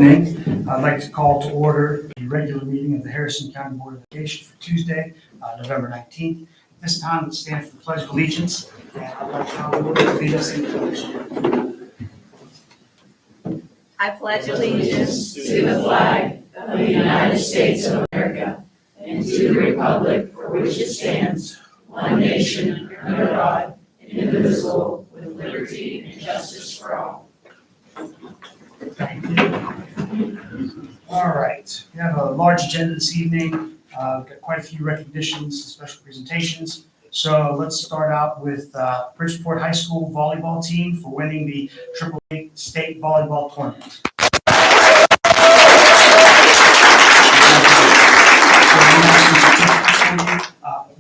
I'd like to call to order the regular meeting of the Harrison County Board of Education for Tuesday, November 19th. At this time, let's stand for the Pledge of Allegiance. And I'd like to lead us in the pledge. I pledge allegiance to the flag of the United States of America and to the republic for which it stands, one nation under God, indivisible, with liberty and justice for all. All right, we have a large agenda this evening. We've got quite a few recognitions and special presentations. So let's start out with Bridgeport High School volleyball team for winning the AAA state volleyball tournament.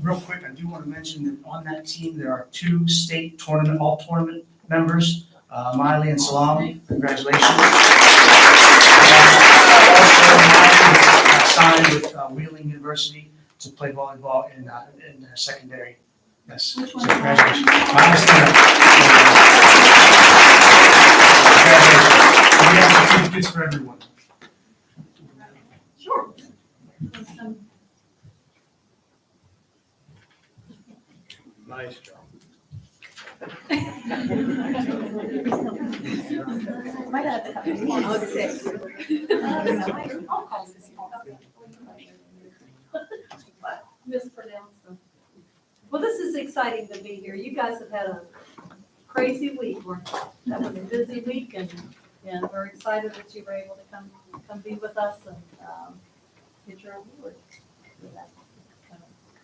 Real quick, I do want to mention that on that team there are two state all-tournament members, Miley and Salam. Congratulations. Also, signed with Wheeling University to play volleyball in their secondary. Yes. Which one? So congratulations. Congratulations. We have certificates for everyone. Sure. Nice job. Might have to come in. I'll call this. Mispronounced them. Well, this is exciting to be here. You guys have had a crazy week. That was a busy week, and we're excited that you were able to come be with us and get your award.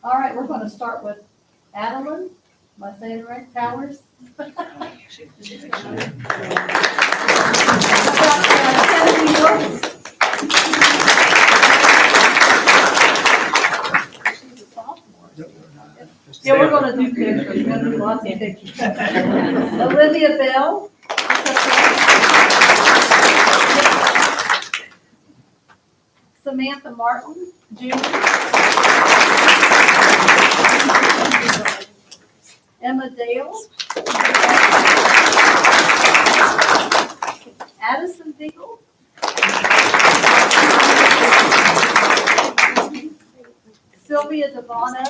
All right, we're going to start with Adeline. Am I saying it right? Powers? Yeah, we're going to do pictures. We're going to do lots of pictures. Olivia Bell. Samantha Martin, Jr. Emma Dale. Addison Deagle. Sylvia Devano.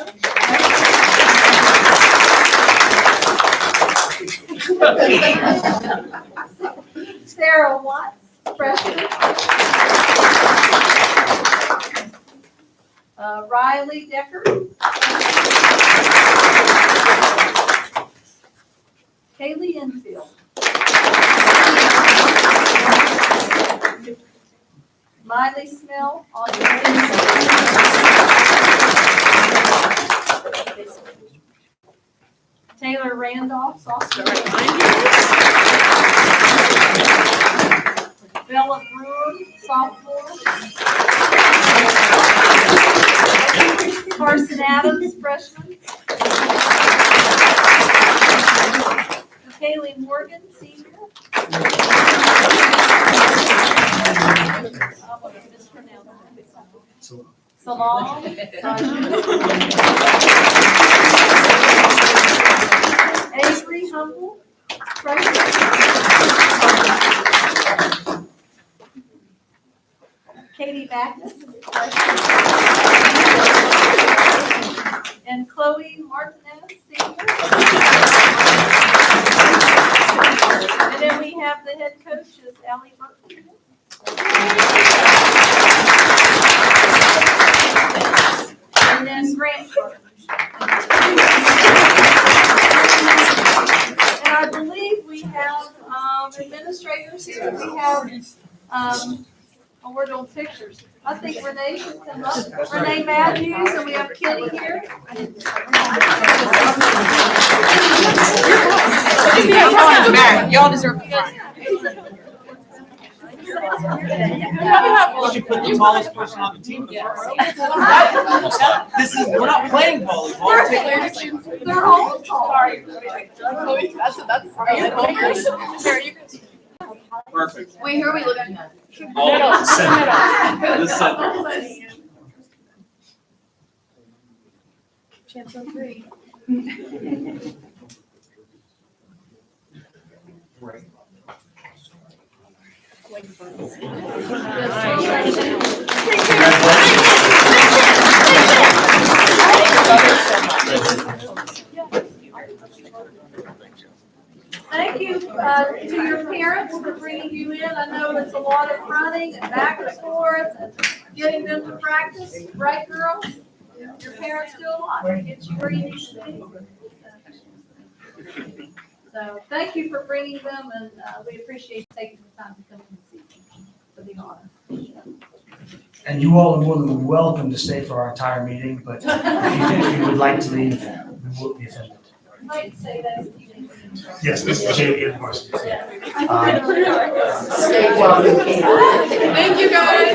Sarah Watts, freshman. Riley Decker. Kaylee Enfield. Miley Smell on the Taylor Randolph, sophomore. Bella Brewer, sophomore. Carson Adams, freshman. Kaylee Morgan, senior. Salam. Avery Humble, freshman. Katie Backus, freshman. And Chloe Martinez, senior. And then we have the head coach is Allie Burton. And then Grant Burton. And I believe we have administrators here. We have, we're doing pictures. I think Renee should come up. Renee Matthews, and we have Kenny here. Y'all deserve to You put the tallest person on the team. We're not playing volleyball. They're all tall. Perfect. Wait, who are we looking at? Oh, center. The center. Chance on three. Right. Thank you to your parents for bringing you in. I know it's a lot of running and back and forth and getting them to practice. Right, girls? Your parents do a lot to get you where you need to be. So thank you for bringing them, and we appreciate you taking the time to come and see them for the honor. And you all are more than welcome to stay for our entire meeting, but if you would like to leave, we won't be offended. Might say that's. Yes, this is Jay, of course. Stay while you can. Thank you, guys.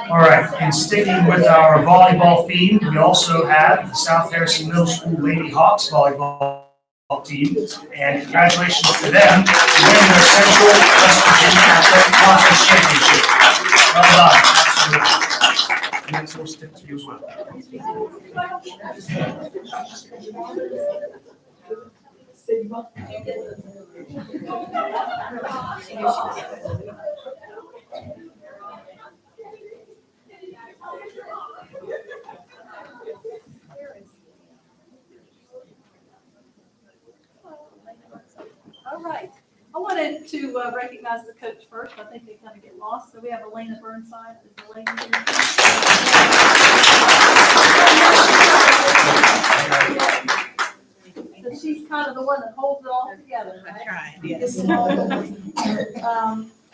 All right, and sticking with our volleyball theme, we also have the South Harrison Middle School Lady Hawks volleyball team, and congratulations to them for winning their Central West Virginia Athletic Conference Championship. Well done. Absolutely. And that's those tips for you as well. All right. I wanted to recognize the coach first. I think they kind of get lost. So we have Elena Burnside. Is Elena here? So she's kind of the one that holds it all together, right? Yes.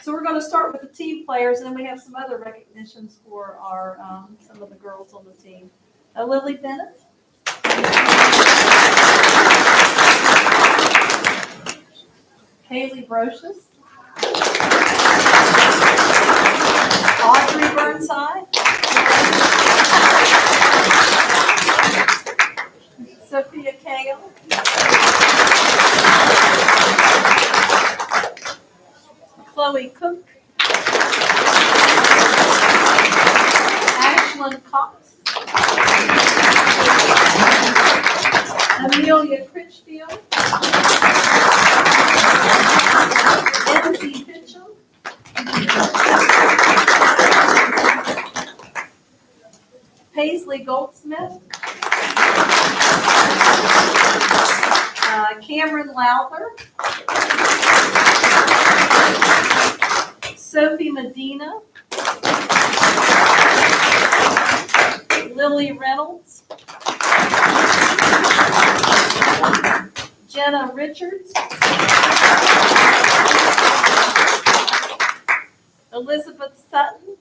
So we're going to start with the team players, and then we have some other recognitions for our some of the girls on the team. Lily Bennett. Haley Brocious. Audrey Burnside. Sophia Cagle. Chloe Cook. Ashlyn Cox. Amelia Critchfield. Nancy Mitchell. Paisley Goldsmith. Cameron Lowther. Sophie Medina. Lily Reynolds. Jenna Richards. Elizabeth Sutton.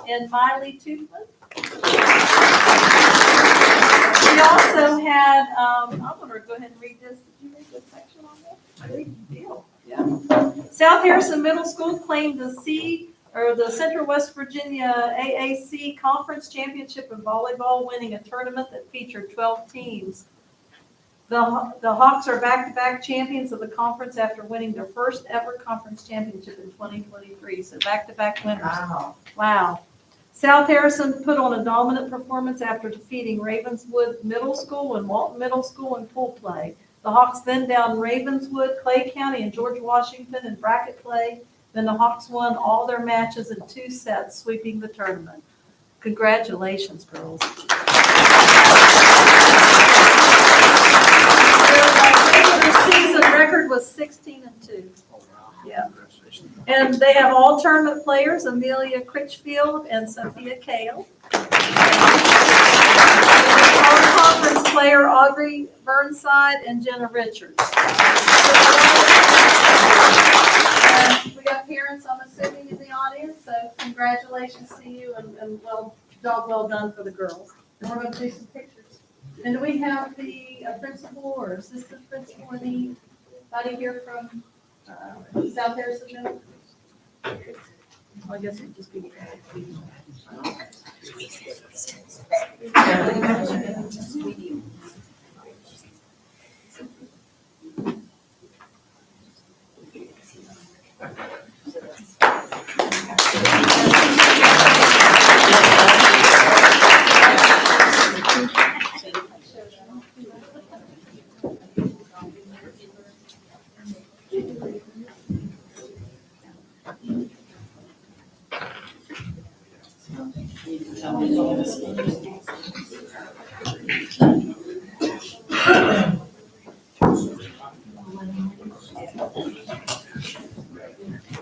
And Miley Toothman. We also had, I'm going to go ahead and read this. Did you read this section on this? Great deal. Yeah. South Harrison Middle School claimed the Central West Virginia AAC Conference Championship in volleyball, winning a tournament that featured 12 teams. The Hawks are back-to-back champions of the conference after winning their first ever conference championship in 2023. So back-to-back winners. Wow. South Harrison put on a dominant performance after defeating Ravenswood Middle School and Walton Middle School in pool play. The Hawks then downed Ravenswood, Clay County, and George Washington in bracket play. Then the Hawks won all their matches in 2 sets, sweeping the tournament. Congratulations, girls. Their season record was 16-2. Yeah. And they have all tournament players, Amelia Critchfield and Sophia Cagle. All conference player, Audrey Burnside and Jenna Richards. And we got parents, I'm assuming, in the audience, so congratulations to you and well done for the girls. And we're going to do some pictures. And do we have the principal or assistant principal, anybody here from South Harrison Middle? I guess it'd just be.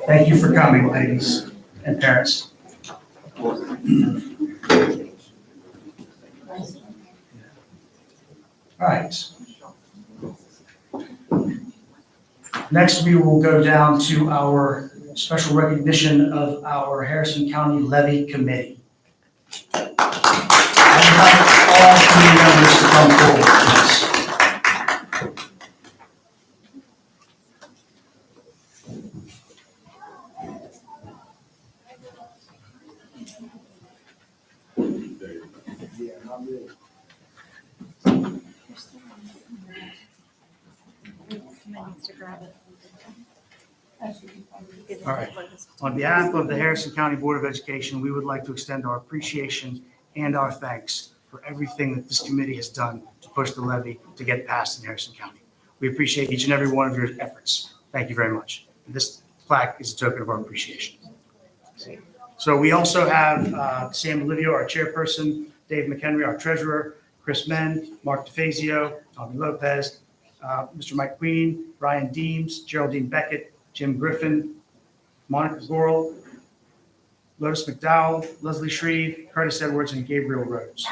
Thank you for coming, ladies and parents. All right. Next, we will go down to our special recognition of our Harrison County Levy Committee. I invite all committee members to come forward, please. All right. On behalf of the Harrison County Board of Education, we would like to extend our appreciation and our thanks for everything that this committee has done to push the levy to get passed in Harrison County. We appreciate each and every one of your efforts. Thank you very much. This plaque is a token of our appreciation. So we also have Sam Olivio, our chairperson, Dave McHenry, our treasurer, Chris Menn, Mark DeFazio, Tommy Lopez, Mr. Mike Queen, Ryan Deems, Geraldine Beckett, Jim Griffin, Monica Goral, Lotus McDowell, Leslie Shreve, Curtis Edwards, and Gabriel Rhodes.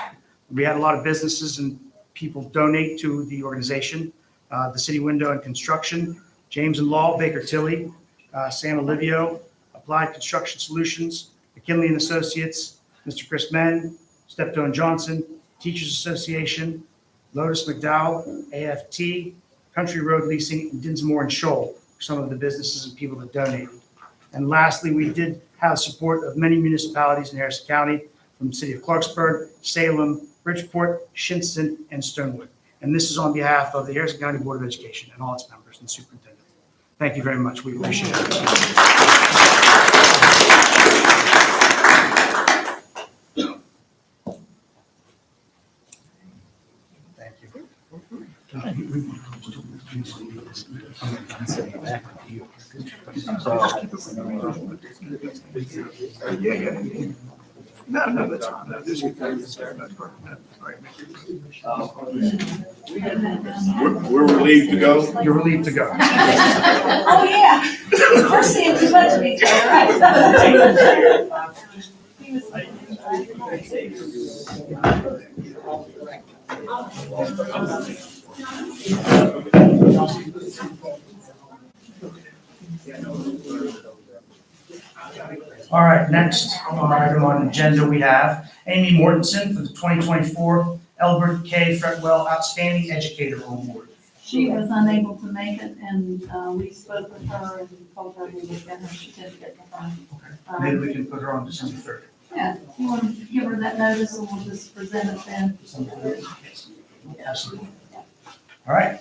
We had a lot of businesses and people donate to the organization. The City Window and Construction, James and Law, Baker Tilly, Sam Olivio, Applied Construction Solutions, McKinley and Associates, Mr. Chris Menn, Steptoe and Johnson, Teachers Association, Lotus McDowell, AFT, Country Road Leasing, and Dinsmore and Scholl, some of the businesses and people that donated. And lastly, we did have support of many municipalities in Harrison County, from the city of Clarksburg, Salem, Bridgeport, Shinston, and Stonewood. And this is on behalf of the Harrison County Board of Education and all its members and superintendent. Thank you very much. We appreciate it. Thank you. No, that's fine. No, this is that's We're relieved to go. You're relieved to go. Oh, yeah. We're seeing too much of each other, All right, next on our item on the agenda, we have Amy Mortensen for the 2024 Elbert K. Fretwell Outstanding Educator Award. She was unable to make it, and we spoke with her and told her we would get her certificate to her. Maybe we can put her on December 3rd. Yeah, you want to give her that notice, and we'll just present it then. Absolutely. All right.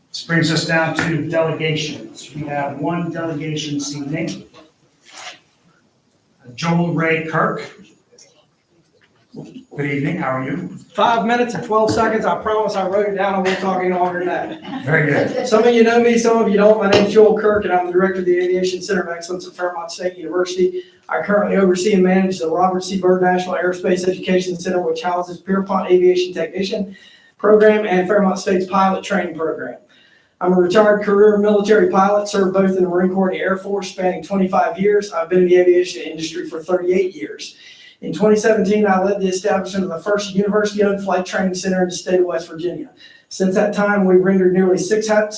This brings us down to delegations. We have one delegation this evening. Joel Ray Kirk. Good evening, how are you? 5 minutes and 12 seconds. I promise I wrote it down. I won't talk any longer than that. Very good. Some of you know me, some of you don't. My name is Joel Kirk, and I'm the director of the Aviation Center of Excellence at Fairmont State University. I currently oversee and manage the Robert C. Byrd National Aerospace Education Center, which houses Pierpont Aviation Technician Program and Fairmont State's Pilot Training Program. I'm a retired career military pilot, served both in the Marine Corps and the Air Force, spanning 25 years. I've been in the aviation industry for 38 years. In 2017, I led the establishment of the first university-owned flight training center in the state of West Virginia. Since that time, we've rendered nearly 600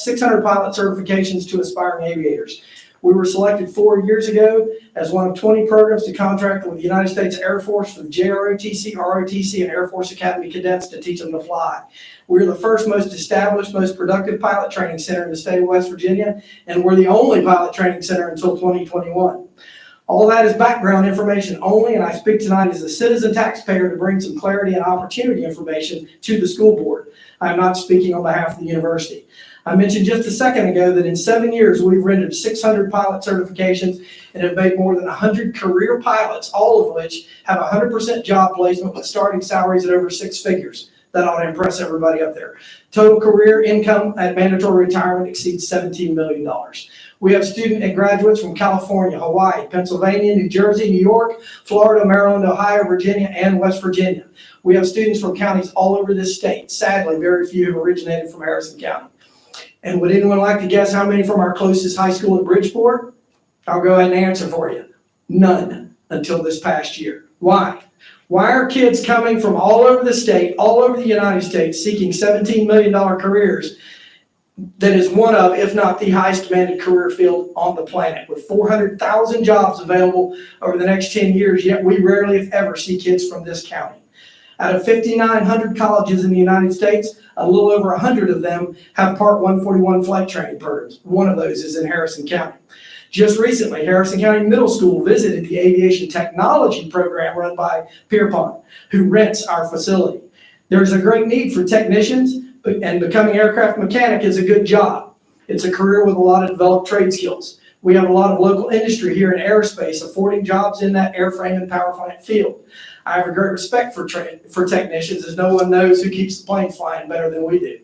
pilot certifications to aspiring aviators. We were selected 4 years ago as one of 20 programs to contract with the United States Air Force for the JROTC, ROTC, and Air Force Academy cadets to teach them to fly. We're the first, most established, most productive pilot training center in the state of West Virginia, and we're the only pilot training center until 2021. All that is background information only, and I speak tonight as a citizen taxpayer to bring some clarity and opportunity information to the school board. I'm not speaking on behalf of the university. I mentioned just a second ago that in 7 years, we've rendered 600 pilot certifications and have made more than 100 career pilots, all of which have 100% job placement with starting salaries at over 6 figures. That ought to impress everybody up there. Total career income at mandatory retirement exceeds $17 million. We have student and graduates from California, Hawaii, Pennsylvania, New Jersey, New York, Florida, Maryland, Ohio, Virginia, and West Virginia. We have students from counties all over this state. Sadly, very few have originated from Harrison County. And would anyone like to guess how many from our closest high school at Bridgeport? I'll go ahead and answer for you. None until this past year. Why? Why are kids coming from all over the state, all over the United States, seeking $17 million careers that is one of, if not the highest demanded career field on the planet, with 400,000 jobs available over the next 10 years, yet we rarely, if ever, see kids from this county. Out of 5,900 colleges in the United States, a little over 100 of them have Part 141 flight training programs. One of those is in Harrison County. Just recently, Harrison County Middle School visited the aviation technology program run by Pierpont, who rents our facility. There's a great need for technicians, and becoming aircraft mechanic is a good job. It's a career with a lot of developed trade skills. We have a lot of local industry here in aerospace affording jobs in that airframe and power plant field. I have a great respect for technicians, as no one knows who keeps the planes flying better than we do.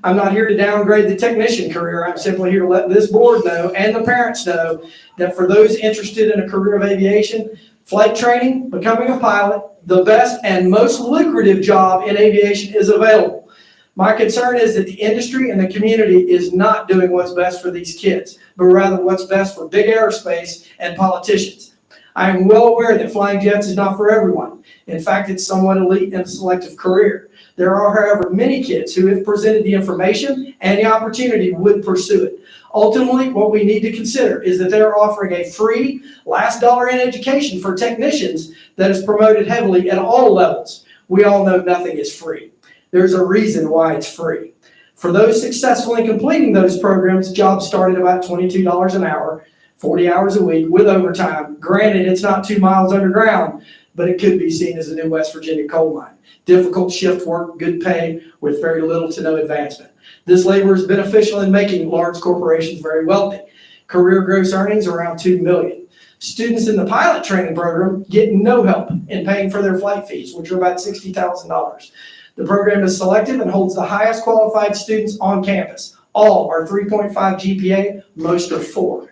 I'm not here to downgrade the technician career. I'm simply here to let this board know and the parents know that for those interested in a career of aviation, flight training, becoming a pilot, the best and most lucrative job in aviation is available. My concern is that the industry and the community is not doing what's best for these kids, but rather what's best for big aerospace and politicians. I am well aware that flying jets is not for everyone. In fact, it's somewhat elite and a selective career. There are, however, many kids who, if presented the information and the opportunity, would pursue it. Ultimately, what we need to consider is that they're offering a free, last dollar in education for technicians that is promoted heavily at all levels. We all know nothing is free. There's a reason why it's free. For those successful in completing those programs, jobs start at about $22 an hour, 40 hours a week with overtime. Granted, it's not 2 miles underground, but it could be seen as a new West Virginia coal mine. Difficult shift work, good pay, with very little to no advancement. This labor is beneficial in making large corporations very wealthy. Career gross earnings around $2 million. Students in the pilot training program get no help in paying for their flight fees, which are about $60,000. The program is selective and holds the highest qualified students on campus. All are 3.5 GPA, most are 4.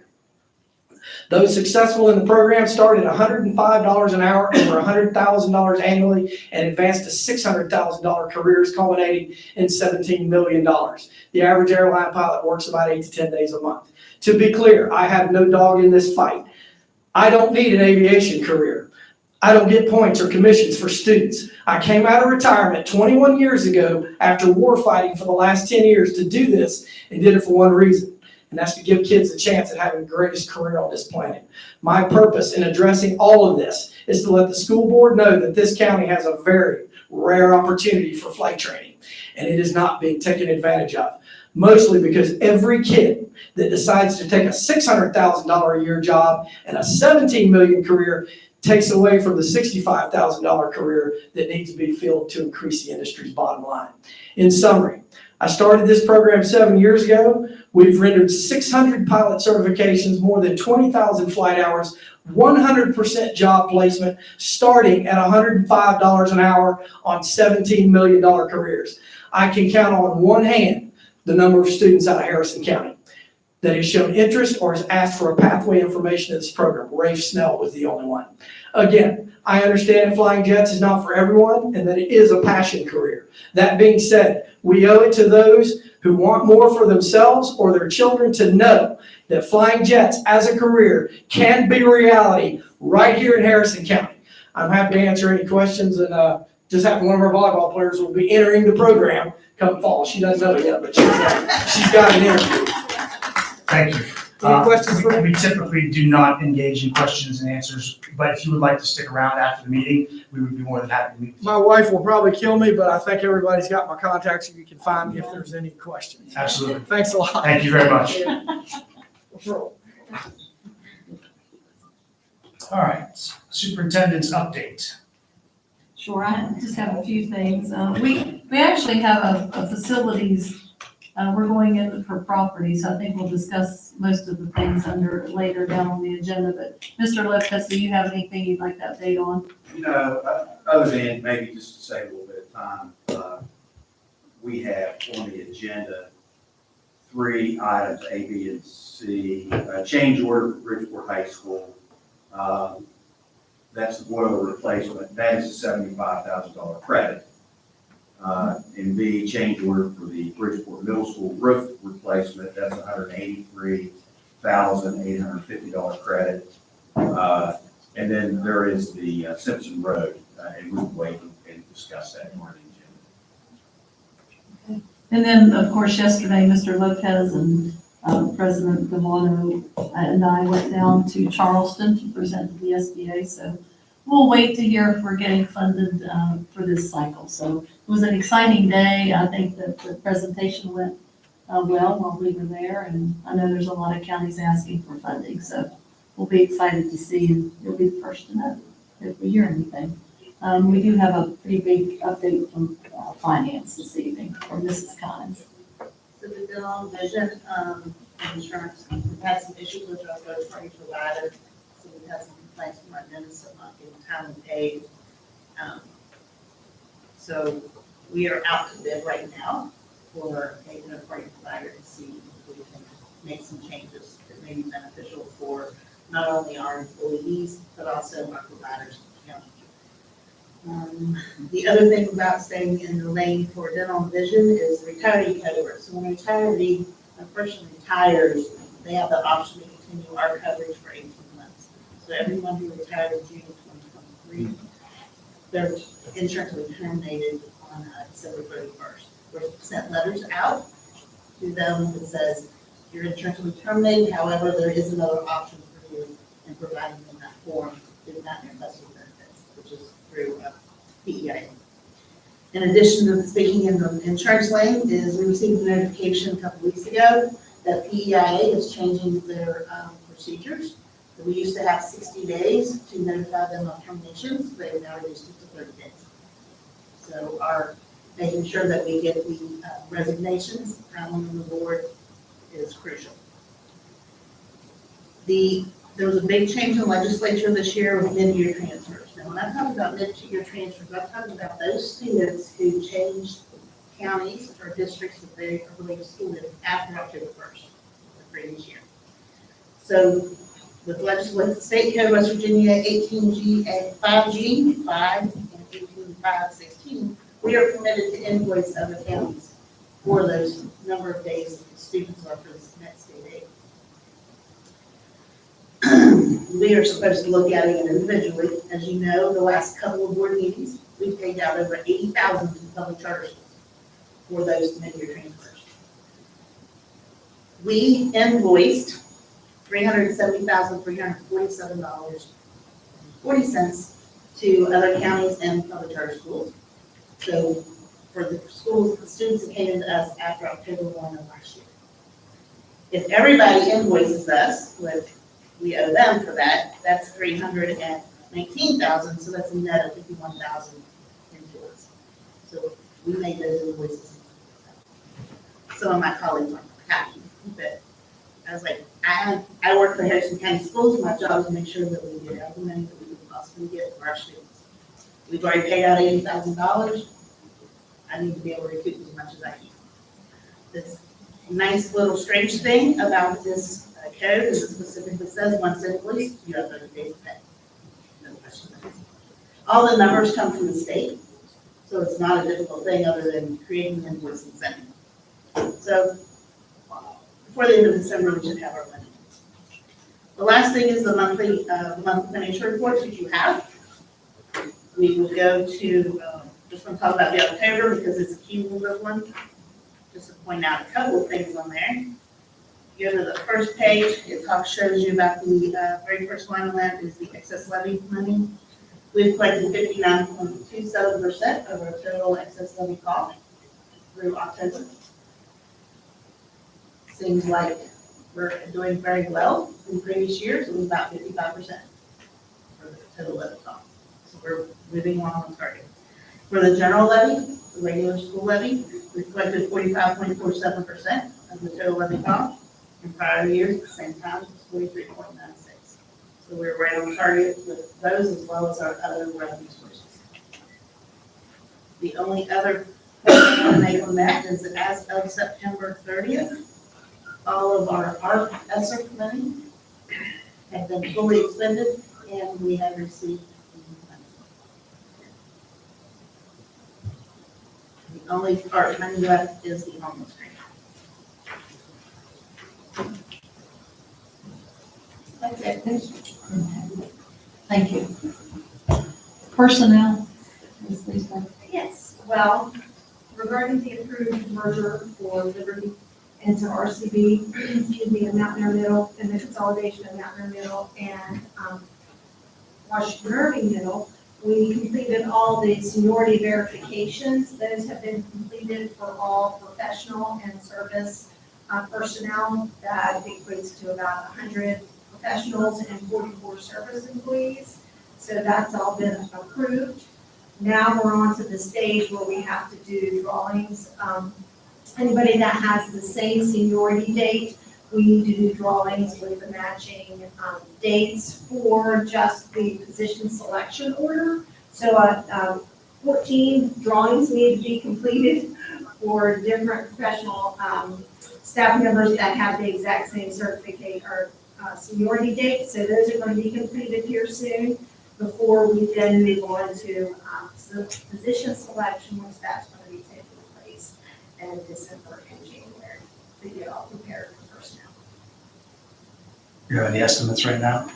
Those successful in the program start at $105 an hour, over $100,000 annually, and advance to $600,000 careers culminating in $17 million. The average airline pilot works about 8 to 10 days a month. To be clear, I have no dog in this fight. I don't need an aviation career. I don't get points or commissions for students. I came out of retirement 21 years ago after war fighting for the last 10 years to do this, and did it for one reason. And that's to give kids a chance at having the greatest career on this planet. My purpose in addressing all of this is to let the school board know that this county has a very rare opportunity for flight training, and it is not being taken advantage of. Mostly because every kid that decides to take a $600,000 a year job and a $17 million career takes away from the $65,000 career that needs to be filled to increase the industry's bottom line. In summary, I started this program 7 years ago. We've rendered 600 pilot certifications, more than 20,000 flight hours, 100% job placement, starting at $105 an hour on $17 million careers. I can count on one hand the number of students out of Harrison County that has shown interest or has asked for a pathway information in this program. Rafe Snell was the only one. Again, I understand that flying jets is not for everyone and that it is a passion career. That being said, we owe it to those who want more for themselves or their children to know that flying jets as a career can be reality right here in Harrison County. I'm happy to answer any questions, and just happened one of our volleyball players will be entering the program come fall. She doesn't know it yet, but she's got an interview. Thank you. Any questions for me? We typically do not engage in questions and answers, but if you would like to stick around after the meeting, we would be more than happy to meet with you. My wife will probably kill me, but I think everybody's got my contacts, so you can find me if there's any questions. Absolutely. Thanks a lot. Thank you very much. All right, superintendent's update. Sure, I just have a few things. We actually have a facilities we're going in for property, so I think we'll discuss most of the things later down on the agenda. But Mr. Lopez, do you have anything you'd like to update on? Other than maybe just to save a little bit of time, we have on the agenda 3 items, A, B, and C. Change order for Bridgeport High School. That's the boiler replacement. That is a $75,000 credit. And B, change order for the Bridgeport Middle School roof replacement. That's a $183,850 credit. And then there is the Simpson Road, and we'll wait and discuss that more in the agenda. And then, of course, yesterday, Mr. Lopez and President Devano and I went down to Charleston to present to the SBA. So we'll wait to hear if we're getting funded for this cycle. So it was an exciting day. I think that the presentation went well while we were there. And I know there's a lot of counties asking for funding. So we'll be excited to see, and you'll be the first to know if we hear anything. We do have a pretty big update from finance this evening from Mrs. Collins. So the dental vision, insurance, we've had some issues with our third-party provider. So we've had some complaints from our dentists of not getting timely paid. So we are out to bid right now for a third-party provider to see if we can make some changes that may be beneficial for not only our employees, but also our providers in the county. The other thing about staying in the lane for dental and vision is retiree coverage. So when a retiree unfortunately retires, they have the option to continue our coverage for 18 months. So everyone who retired in June of 2023, their insurance will be terminated on December 31st. We're sent letters out to them that says your insurance will be terminated. However, there is another option for you in providing them that form to not request benefits, which is through PEI. In addition to speaking in the insurance lane, is we received a notification a couple weeks ago that PEIA is changing their procedures. So we used to have 60 days to notify them of terminations, but they've now reduced it to 30 days. So our making sure that we get the resignations from the board is crucial. There was a big change in legislature this year with mid-year transfers. Now, when I talk about mid-year transfers, I'm talking about those students who changed counties or districts that they are going to school in after October 1st, the previous year. So with legislative state code West Virginia 18G and 5G, 5 and 18.5.16, we are permitted to invoice other counties for those number of days that the students are for this next state aid. We are supposed to look at it individually. As you know, the last couple of board meetings, we've paid out over $80,000 to public charter schools for those mid-year transfers. We invoiced $370,347.40 to other counties and public charter schools. So for the schools, the students that came into us after October 1 of last year. If everybody invoices us, which we owe them for that, that's $319,000, so that's a net of $51,000 into us. So we made those invoices. Some of my colleagues aren't happy, but I was like, I work for Harrison County Schools. My job is to make sure that we get all the money that we can possibly get for our students. We've already paid out $80,000. I need to be able to recoup as much as I can. This nice little strange thing about this code is it specifically says once invoiced, you have 30 days to pay. No question. All the numbers come from the state, so it's not a difficult thing other than creating an invoice and sending it. So before the end of December, we should have our money. The last thing is the monthly financial reports that you have. We will go to, just want to talk about the October because it's a cumulative one. Just to point out a couple of things on there. You go to the first page, it shows you about the very first line on that is the excess levy money. We've collected 59.27% of our total excess levy cost through October. Seems like we're doing very well in previous years. It was about 55% for the total levy cost. So we're moving along on target. For the general levy, the regular school levy reflected 45.47% of the total levy cost. In prior years, at the same time, it was 43.96. So we're right on target with those as well as our other revenue sources. The only other point I want to make on that is that as of September 30th, all of our ARP ESSER money have been fully expended and we have received money. The only part money left is the homeless grant. That's it. Thank you. Personnel, Ms. Lisa. Yes, well, regarding the approved merger for Liberty into RCB, excuse me, and Mountain Air Middle, and the consolidation of Mountain Air Middle and Washington Irving Middle, we completed all the seniority verifications. Those have been completed for all professional and service personnel. That equates to about 100 professionals and 44 service employees. So that's all been approved. Now we're on to the stage where we have to do drawings. Anybody that has the same seniority date, we need to do drawings with the matching dates for just the position selection order. So 14 drawings need to be completed for different professional staff members that have the exact same certificate or seniority date. So those are going to be completed here soon before we then move on to position selection, which that's going to be taking place in December and January to get all prepared for personnel. You have any estimates right now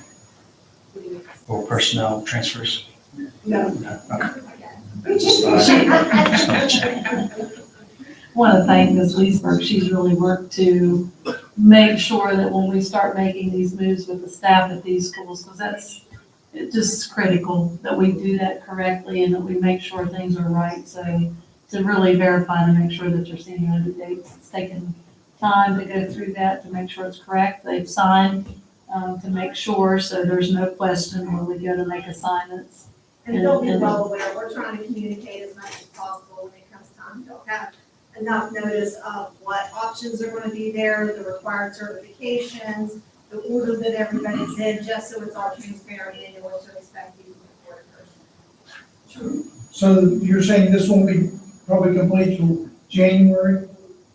for personnel transfers? No. No, okay. Want to thank Ms. Leesburg. She's really worked to make sure that when we start making these moves with the staff at these schools, because it's just critical that we do that correctly and that we make sure things are right. So to really verify and make sure that your seniority dates, it's taken time to go through that to make sure it's correct. They've signed to make sure, so there's no question when we go to make assignments. And they'll be well aware, we're trying to communicate as much as possible when it comes time. They'll have enough notice of what options are going to be there, the required certifications, the order that everybody's in, just so it's all transparent and you know what to expect even before the person. So you're saying this won't be probably complete till January?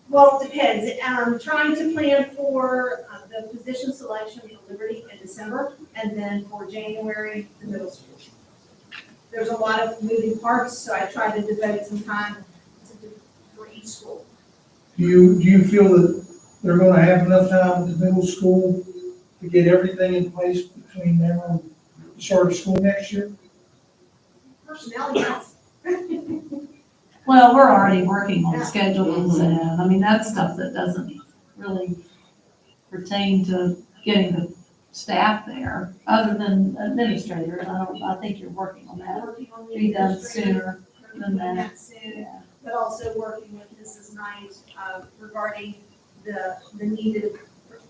Well, it depends. Trying to plan for the position selection for Liberty in December, and then for January, the middle school. There's a lot of moving parts, so I try to devote some time for each school. Do you feel that they're gonna have enough time at the middle school to get everything in place between now and the start of school next year? Personnel, yes. Well, we're already working on schedules and, I mean, that's stuff that doesn't really pertain to getting the staff there, other than administrators. I think you're working on that. Working on the Be done administrator, sooner than doing that. soon, Yeah. but also working with Mrs. Knight regarding the needed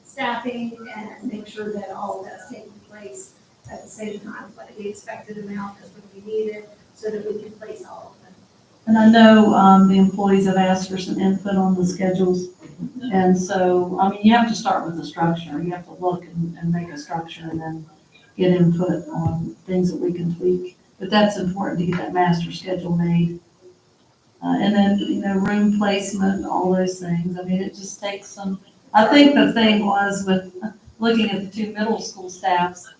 staffing and make sure that all of that's taking place at the same time, but the expected amount is going to be needed so that we can place all of them. And I know the employees have asked for some input on the schedules. And so, I mean, you have to start with the structure. You have to look and make a structure and then get input on things that we can tweak. But that's important to get that master schedule made. And then, you know, room placement, all those things. I mean, it just takes some, I think the thing was with looking at the two middle school staffs,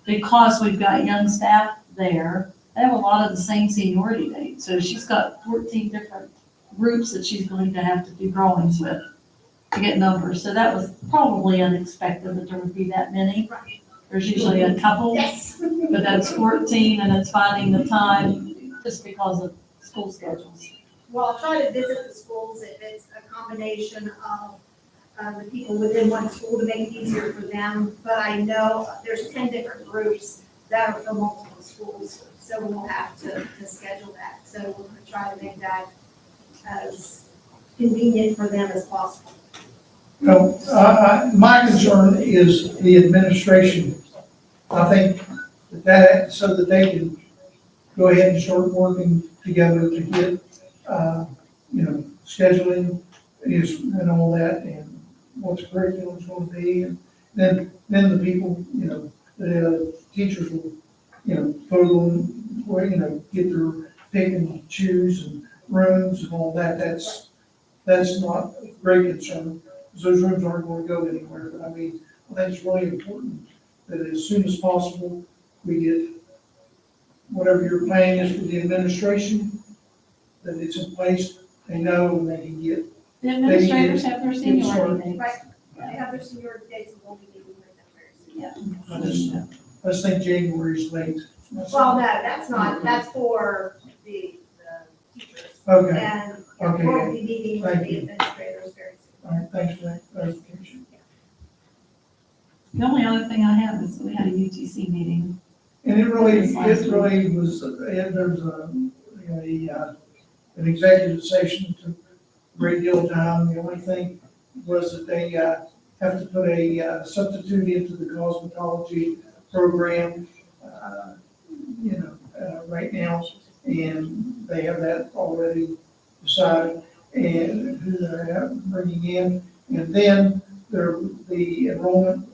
because we've got young staff there, they have a lot of the same seniority dates. So she's got 14 different groups that she's going to have to do drawings with to get numbers. So that was probably unexpected that there would be that many. Right. There's usually a couple, Yes. but that's 14, and it's finding the time just because of school schedules. Well, I'll try to visit the schools if it's a combination of the people within one school to make it easier for them. But I know there's 10 different groups that are from multiple schools, so we'll have to schedule that. So we're going to try to make that as convenient for them as possible. No, my concern is the administration. I think that so that they can go ahead and start working together to get, scheduling is, and all that, and what the curriculum's gonna be, and then the people, the teachers will, vote on, where, get their pick and choose and rooms and all that. That's not a great concern, because those rooms aren't going to go anywhere. But I mean, I think it's really important that as soon as possible, we get whatever your plan is for the administration, that it's in place, they know, and they can get. The administrators have their seniority dates. Right. They have their seniority dates and we'll be meeting with them very soon. Yeah. I just think January's late. Well, no, that's not, that's for the teachers. Okay, And Okay, we'll be meeting with thank the you. administrators very soon. all right, thanks for that clarification. The only other thing I have is we had a UTC meeting. And it really was, there's an executive session, took a great deal of time. The only thing was that they have to put a substitute into the cosmetology program, right now, and they have that already decided, and who they're bringing in. And then the enrollment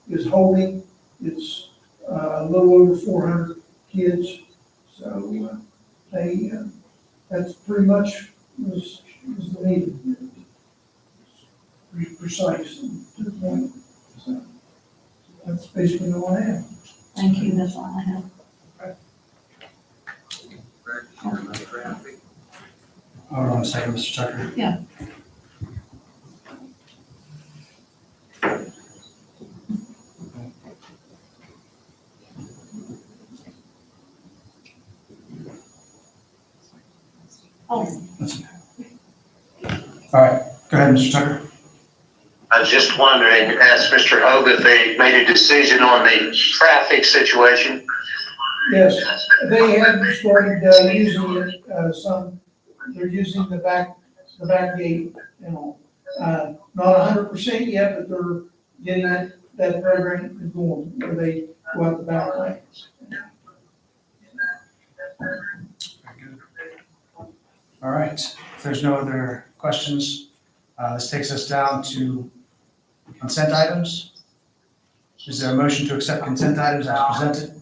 is holding. It's a little over 400 kids, so that's pretty much was the meeting. Pretty precise and to the point. So that's basically all I have. Thank you, that's all I have. Hold on a second, Mr. Tucker. Yeah. Oh, All right, go ahead, Mr. Tucker. I was just wondering, ask Mr. Hogue if they made a decision on the traffic situation. Yes, they have started using it, they're using the back gate, not 100% yet, but they're getting that program is going, where they go out the back way. All right, if there's no other questions, this takes us down to consent items. Is there a motion to accept consent items as presented?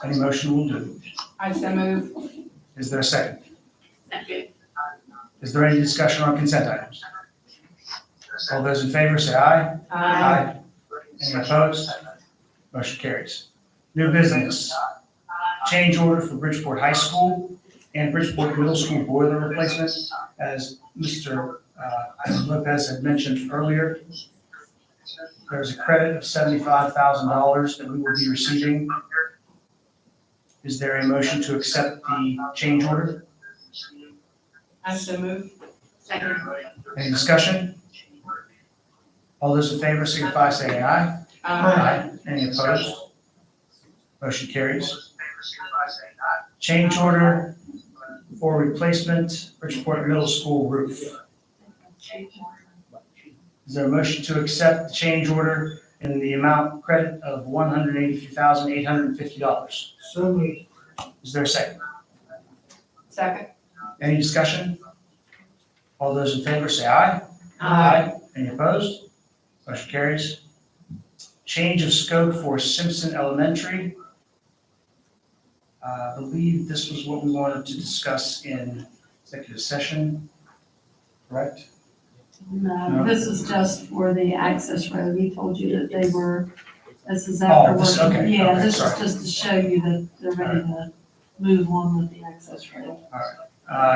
Any motion will do. I so move. Is there a second? Second. Is there any discussion on consent items? All those in favor say aye. Any opposed? Motion carries. New business. Change order for Bridgeport High School and Bridgeport Middle School boiler replacement. As Mr. Lopez had mentioned earlier, there's a credit of $75,000 that we will be receiving. Is there a motion to accept the change order? I so move. Second. Any discussion? All those in favor signify by saying aye. Any opposed? Motion carries. Change order for replacement Bridgeport Middle School roof. Is there a motion to accept the change order in the amount credit of $183,850? So moved. Is there a second? Second. Any discussion? All those in favor say aye. Any opposed? Motion carries. Change of scope for Simpson Elementary. I believe this was what we wanted to discuss in executive session, correct? no, this is just for the access road. We told you that they were, this is Oh, after this- working. okay, Yeah, okay, this is sorry. just to show you that they're ready to move on with the access road.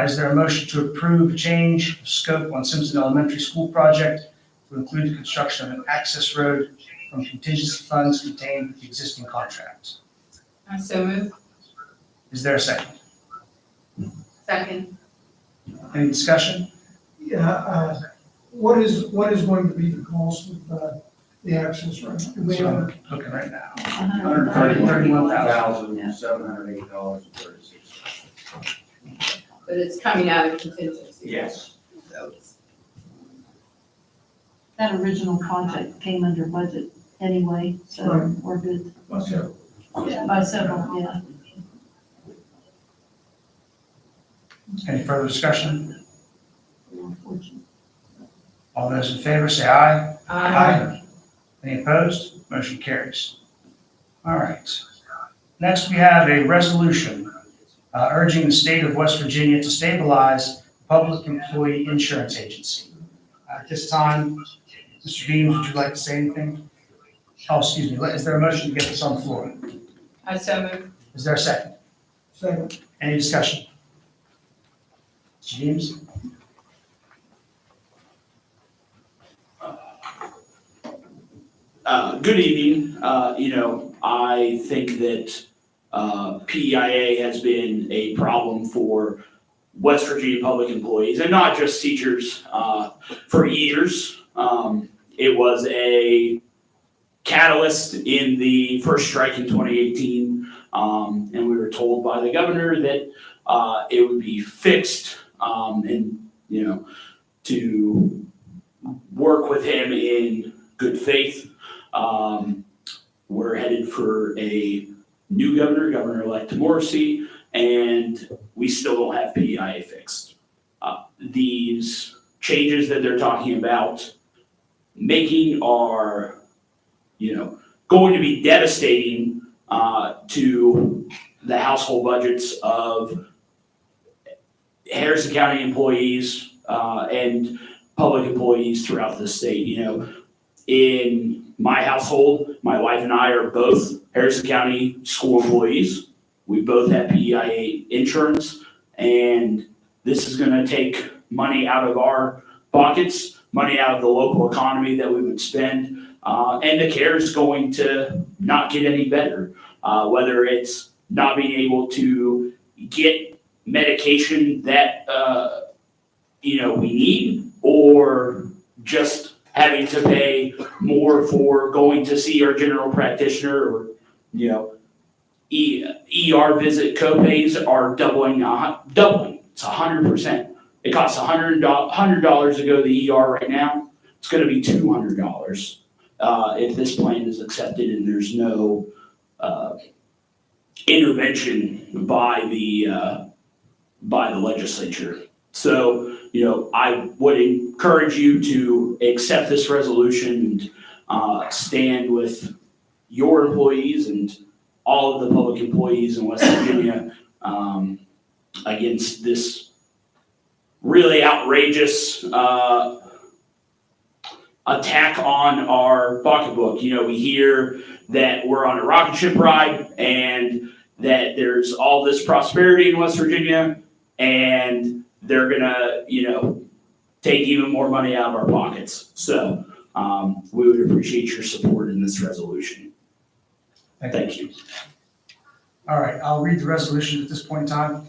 Is there a motion to approve change of scope on Simpson Elementary School project to include the construction of an access road from contingency funds contained with the existing contract? I so move. Is there a second? Second. Any discussion? Yeah, what is going to be the cost of the access road? Do we So have I'm looking right now. $131,708.36. But it's coming out of contingency. Yes. So it's, That original project came under budget anyway, so Right. we're good. What's up? By several, yeah. Any further discussion? Unfortunately. All those in favor say aye. Any opposed? Motion carries. All right. Next, we have a resolution urging the state of West Virginia to stabilize the Public Employee Insurance Agency. At this time, Mr. Dean, would you like to say anything? Oh, excuse me, is there a motion to get this on the floor? I so move. Is there a second? Second. Any discussion? Mr. James? Good evening. I think that PEIA has been a problem for West Virginia public employees, and not just teachers, for years. It was a catalyst in the first strike in 2018, and we were told by the governor that it would be fixed, and to work with him in good faith. We're headed for a new governor, Governor-elect Morrissey, and we still don't have PEIA fixed. These changes that they're talking about making are, going to be devastating to the household budgets of Harrison County employees and public employees throughout the state. In my household, my wife and I are both Harrison County school employees. We both have PEIA insurance, and this is going to take money out of our pockets, money out of the local economy that we would spend, and the care is going to not get any better, whether it's not being able to get medication that we need, or just having to pay more for going to see our general practitioner, or ER visit copays are doubling. It's 100%. It costs $100 to go to the ER right now. It's going to be $200 if this plan is accepted and there's no intervention by the legislature. So, I would encourage you to accept this resolution and stand with your employees and all of the public employees in West Virginia against this really outrageous attack on our pocketbook. We hear that we're on a rocket ship ride and that there's all this prosperity in West Virginia, and they're gonna, take even more money out of our pockets. So we would appreciate your support in this resolution. Thank you. All right, I'll read the resolution at this point in time.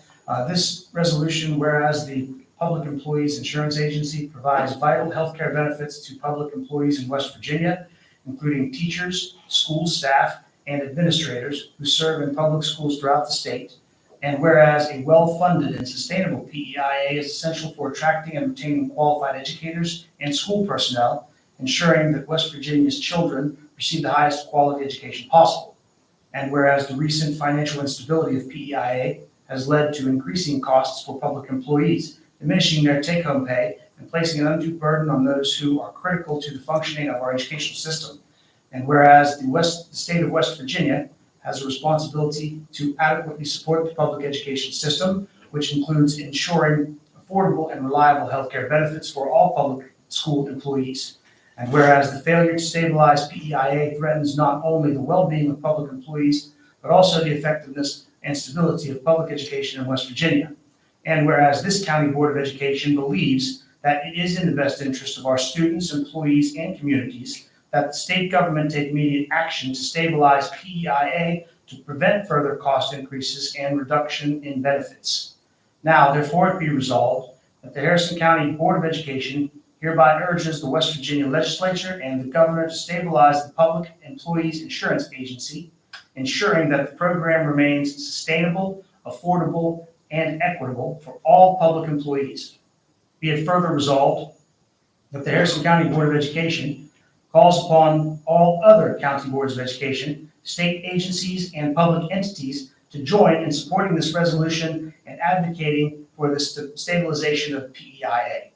This resolution, whereas the Public Employees Insurance Agency provides vital healthcare benefits to public employees in West Virginia, including teachers, school staff, and administrators who serve in public schools throughout the state. And whereas a well-funded and sustainable PEIA is essential for attracting and retaining qualified educators and school personnel, ensuring that West Virginia's children receive the highest quality education possible. And whereas the recent financial instability of PEIA has led to increasing costs for public employees, diminishing their take-home pay and placing an undue burden on those who are critical to the functioning of our educational system. And whereas the state of West Virginia has a responsibility to adequately support the public education system, which includes ensuring affordable and reliable healthcare benefits for all public school employees. And whereas the failure to stabilize PEIA threatens not only the well-being of public employees, but also the effectiveness and stability of public education in West Virginia. And whereas this County Board of Education believes that it is in the best interest of our students, employees, and communities that the state government take immediate action to stabilize PEIA to prevent further cost increases and reduction in benefits. Now, therefore, it be resolved that the Harrison County Board of Education hereby urges the West Virginia Legislature and the Governor to stabilize the Public Employees Insurance Agency, ensuring that the program remains sustainable, affordable, and equitable for all public employees. Be it further resolved that the Harrison County Board of Education calls upon all other county boards of education, state agencies, and public entities to join in supporting this resolution and advocating for the stabilization of PEIA.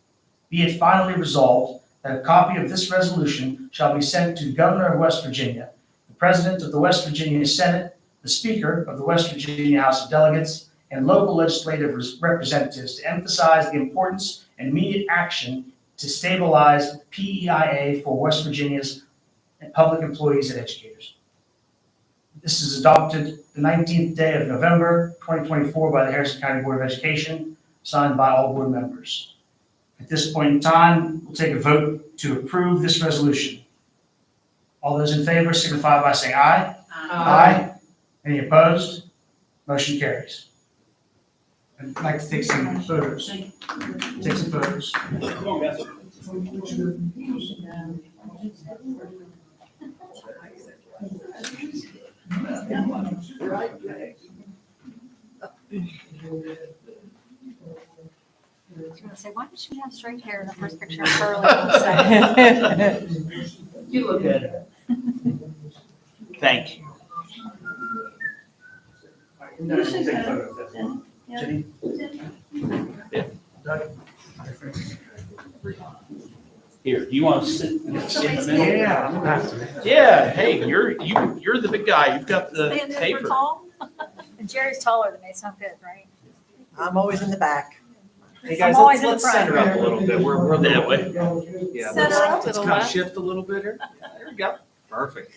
Be it finally resolved that a copy of this resolution shall be sent to the Governor of West Virginia, the President of the West Virginia Senate, the Speaker of the West Virginia House of Delegates, and local legislative representatives to emphasize the importance and immediate action to stabilize PEIA for West Virginia's public employees and educators. This is adopted the 19th day of November, 2024 by the Harrison County Board of Education, signed by all board members. At this point in time, we'll take a vote to approve this resolution. All those in favor signify by saying aye. Aye. Any opposed? Motion carries. I'd like to take some photos. Take some photos. Come on, guys. I was gonna say, why did she have straight hair in the first picture and curly in the second? You look good. Thank you. You should take photos. Jenny? Doug? Here, do you want to sit in the middle? Yeah, I'm gonna have to. Yeah, hey, you're the big guy. You've got the Stand in for paper. tall? And Jerry's taller than me, so I'm good, right? I'm always in the back. Hey guys, I'm always let's in the front. center up a little bit. We're That way. Yeah, Center up to let's the kind of left. shift a little bit here. There we go. Perfect.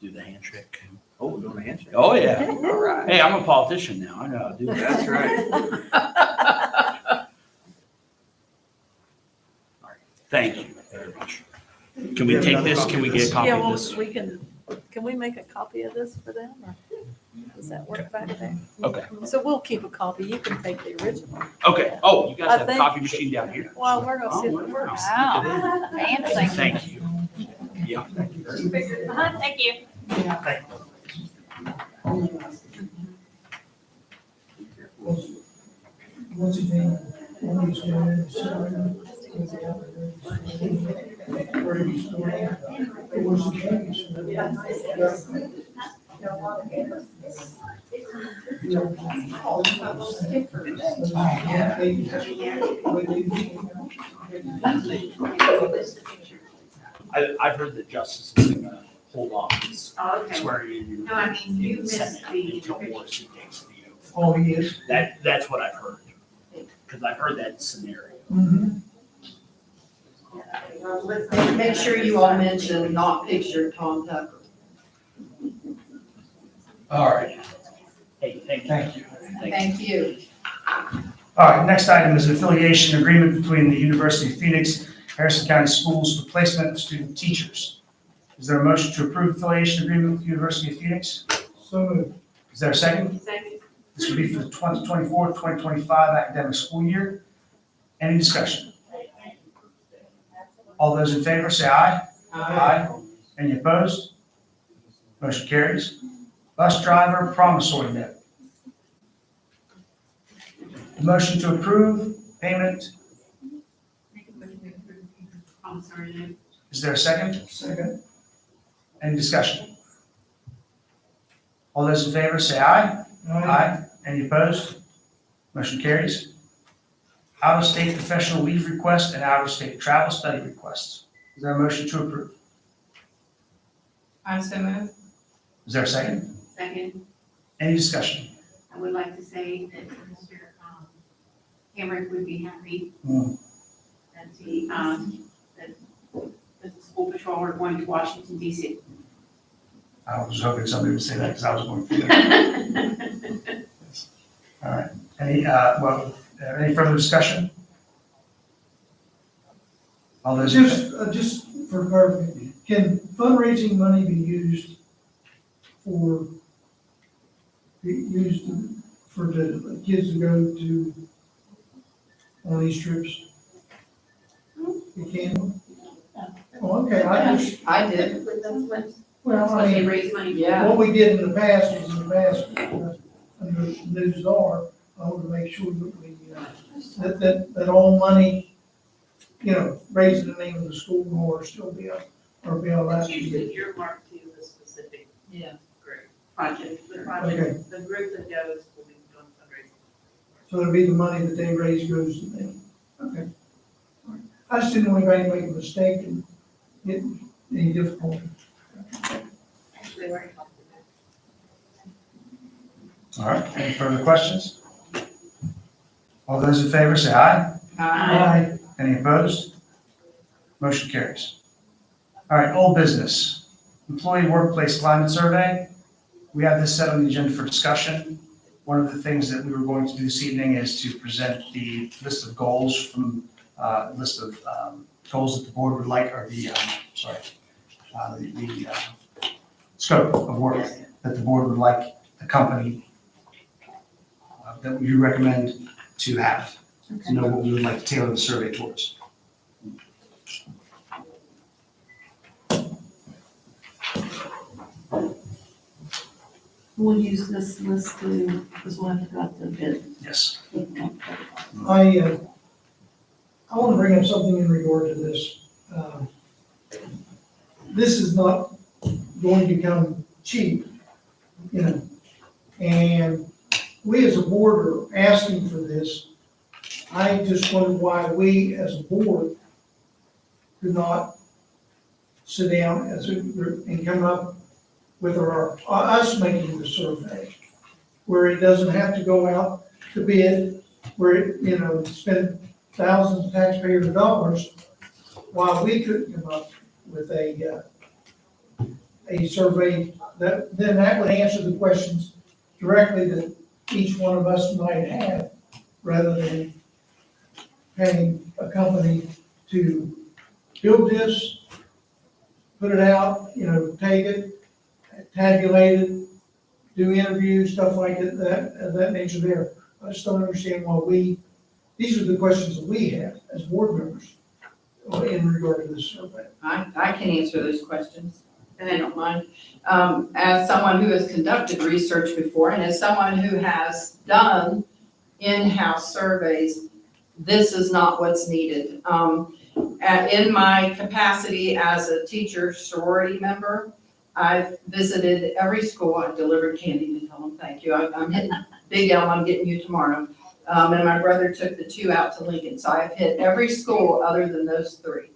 Do the handshake. Oh, we're doing a handshake. Oh, yeah. All right. Hey, I'm a politician now. I know how to do that. That's right. Thank you very much. Can we take this? Can we get a copy Yeah, of well, this? we can we make a copy of this for them, or does that work back there? Okay. So we'll keep a copy, you can take the original. Okay. Oh, you guys I have a think- copy machine down here? Well, we're Oh, gonna see if it works. Wow. Fancy. Thank you. Yeah. Thank you. Once again, one of these guys, where he's going, it was the case. I've heard that Justice is gonna hold off his Okay. swearing in. No, I mean, you in missed Senate the. until Morrissey takes the oath. Oh, he is? That's what I've heard. Because I've heard that scenario. Mm-hmm. Make sure you all mention not picture Tom Tucker. All right. Hey, thank you. Thank you. Thank you. All right, next item is an affiliation agreement between the University of Phoenix, Harrison County Schools for placement of student teachers. Is there a motion to approve affiliation agreement with the University of Phoenix? So moved. Is there a second? Second. This would be for the 2024-2025 academic school year. Any discussion? All those in favor say aye. Aye. Any opposed? Motion carries. Bus driver promissory note. Motion to approve payment. I'm sorry. Is there a second? Second. Any discussion? All those in favor say aye. Aye. Any opposed? Motion carries. Out-of-state professional leave request and out-of-state travel study requests. Is there a motion to approve? I so move. Is there a second? Second, Any discussion? I would like to say that Mr. Cameron would be happy Hmm. that that the school patrol are going to Washington DC. I was hoping somebody would say that because I was going through that. All right. Any further discussion? All those. Just for clarification, can fundraising money be used for the kids to go to on these trips? You can? Oh, okay, I did. well, I mean, raise money. Yeah. what we did in the past was under the new czar, I want to make sure that we, that all money, raised in the name of the school or still be allowed It's to usually be. earmarked to the specific. Yeah. Group, project, the Okay. project, the group that goes will be doing fundraising. So it'll be the money that they raise goes to them. Okay. All right. I just didn't want anybody to make a mistake and get any difficulty. Actually, we're helping. All right, any further questions? All those in favor say aye. Aye. Any opposed? Motion carries. All right, old business. Employee workplace climate survey. We have this set on the agenda for discussion. One of the things that we were going to do this evening is to present the list of goals from, list of goals that the board would like, or the scope of work that the board would like the company that you recommend to have, to know what we would like to tailor the survey towards. We'll use this list to, because we'll have to go out to bid. Yes. I want to bring up something in regard to this. This is not going to come cheap, and we as a board are asking for this. I just wonder why we as a board could not sit down and come up with us making the survey, where it doesn't have to go out to bid, where spend thousands of taxpayers' dollars, while we could come up with a survey that would answer the questions directly that each one of us might have, rather than paying a company to build this, put it out, take it, tabulate it, do interviews, stuff like that nature there. I just don't understand why these are the questions that we have as board members in regard to this survey. I can answer those questions, and I don't mind. As someone who has conducted research before, and as someone who has done in-house surveys, this is not what's needed. In my capacity as a teacher sorority member, I've visited every school. I've delivered candy to tell them thank you. I'm hitting Big Elm, I'm getting you tomorrow. And my brother took the 2 out to Lincoln. So I've hit every school other than those 3.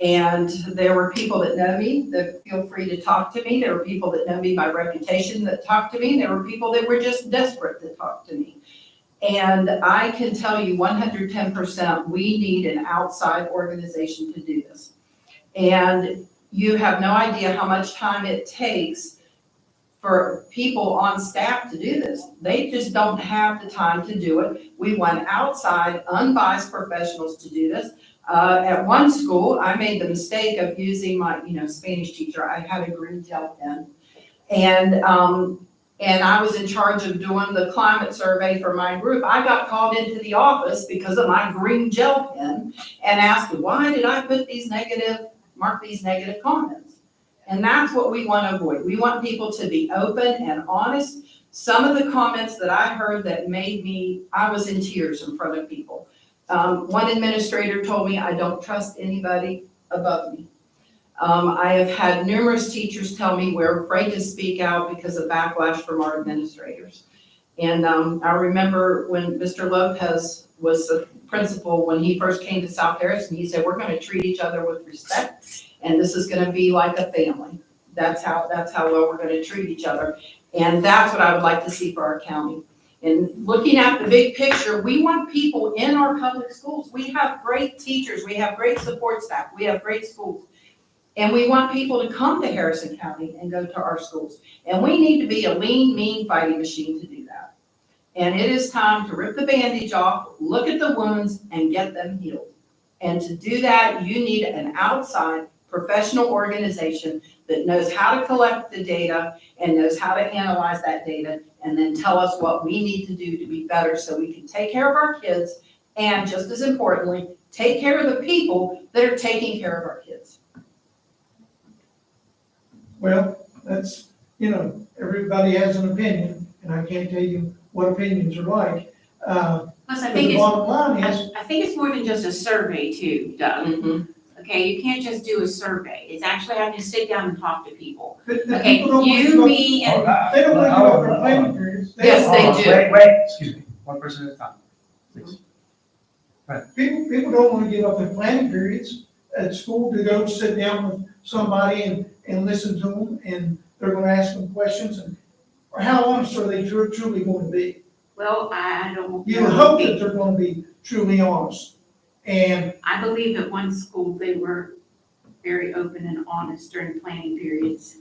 And there were people that know me that feel free to talk to me. There were people that know me by reputation that talk to me. There were people that were just desperate to talk to me. And I can tell you 110%, we need an outside organization to do this. And you have no idea how much time it takes for people on staff to do this. They just don't have the time to do it. We want outside, unbiased professionals to do this. At one school, I made the mistake of using my, Spanish teacher. I had a green gel pen. And I was in charge of doing the climate survey for my group. I got called into the office because of my green gel pen and asked, why did I mark these negative comments? And that's what we want to avoid. We want people to be open and honest. Some of the comments that I heard that I was in tears in front of people. One administrator told me, I don't trust anybody above me. I have had numerous teachers tell me we're afraid to speak out because of backlash from our administrators. And I remember when Mr. Lopez was the principal, when he first came to South Harrison, he said, we're going to treat each other with respect, and this is going to be like a family. That's how well we're going to treat each other. And that's what I would like to see for our county. And looking at the big picture, we want people in our public schools. We have great teachers. We have great support staff. We have great schools. And we want people to come to Harrison County and go to our schools. And we need to be a lean, mean fighting machine to do that. And it is time to rip the bandage off, look at the wounds, and get them healed. And to do that, you need an outside professional organization that knows how to collect the data and knows how to analyze that data and then tell us what we need to do to be better so we can take care of our kids and, just as importantly, take care of the people that are taking care of our kids. Well, that's, everybody has an opinion, and I can't tell you what opinions are like. Plus, I But think the it's, bottom line is, I think it's more than just a survey too, Doug. Mhm. Okay, you can't just do a survey. It's actually having to sit down and talk to people. the Okay, people don't want to you, give up, me, and they don't want to give up their planning periods. Yes, they Hold on, do. Wait, excuse me, one person at a time, please. People don't want to give up their planning periods at school to go sit down with somebody and listen to them, and they're gonna ask them questions, and or how honest are they truly going to be? well, I don't know. You hope that they're gonna be truly honest. And I believe at one school, they were very open and honest during planning periods.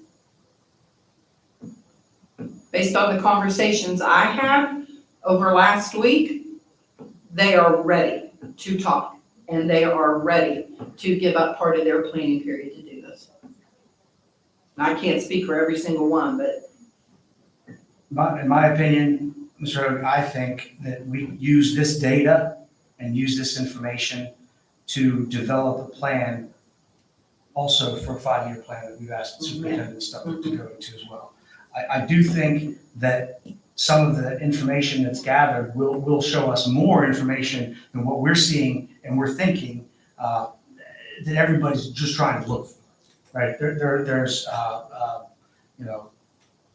Based on the conversations I had over last week, they are ready to talk, and they are ready to give up part of their planning period to do this. And I can't speak for every single one, but In my opinion, Mr. Hogan, I think that we use this data and use this information to develop a plan also for a 5-year plan that we've asked the superintendent and stuff to go into as well. I do think that some of the information that's gathered will show us more information than what we're seeing and we're thinking that everybody's just trying to look for, right? There's you know,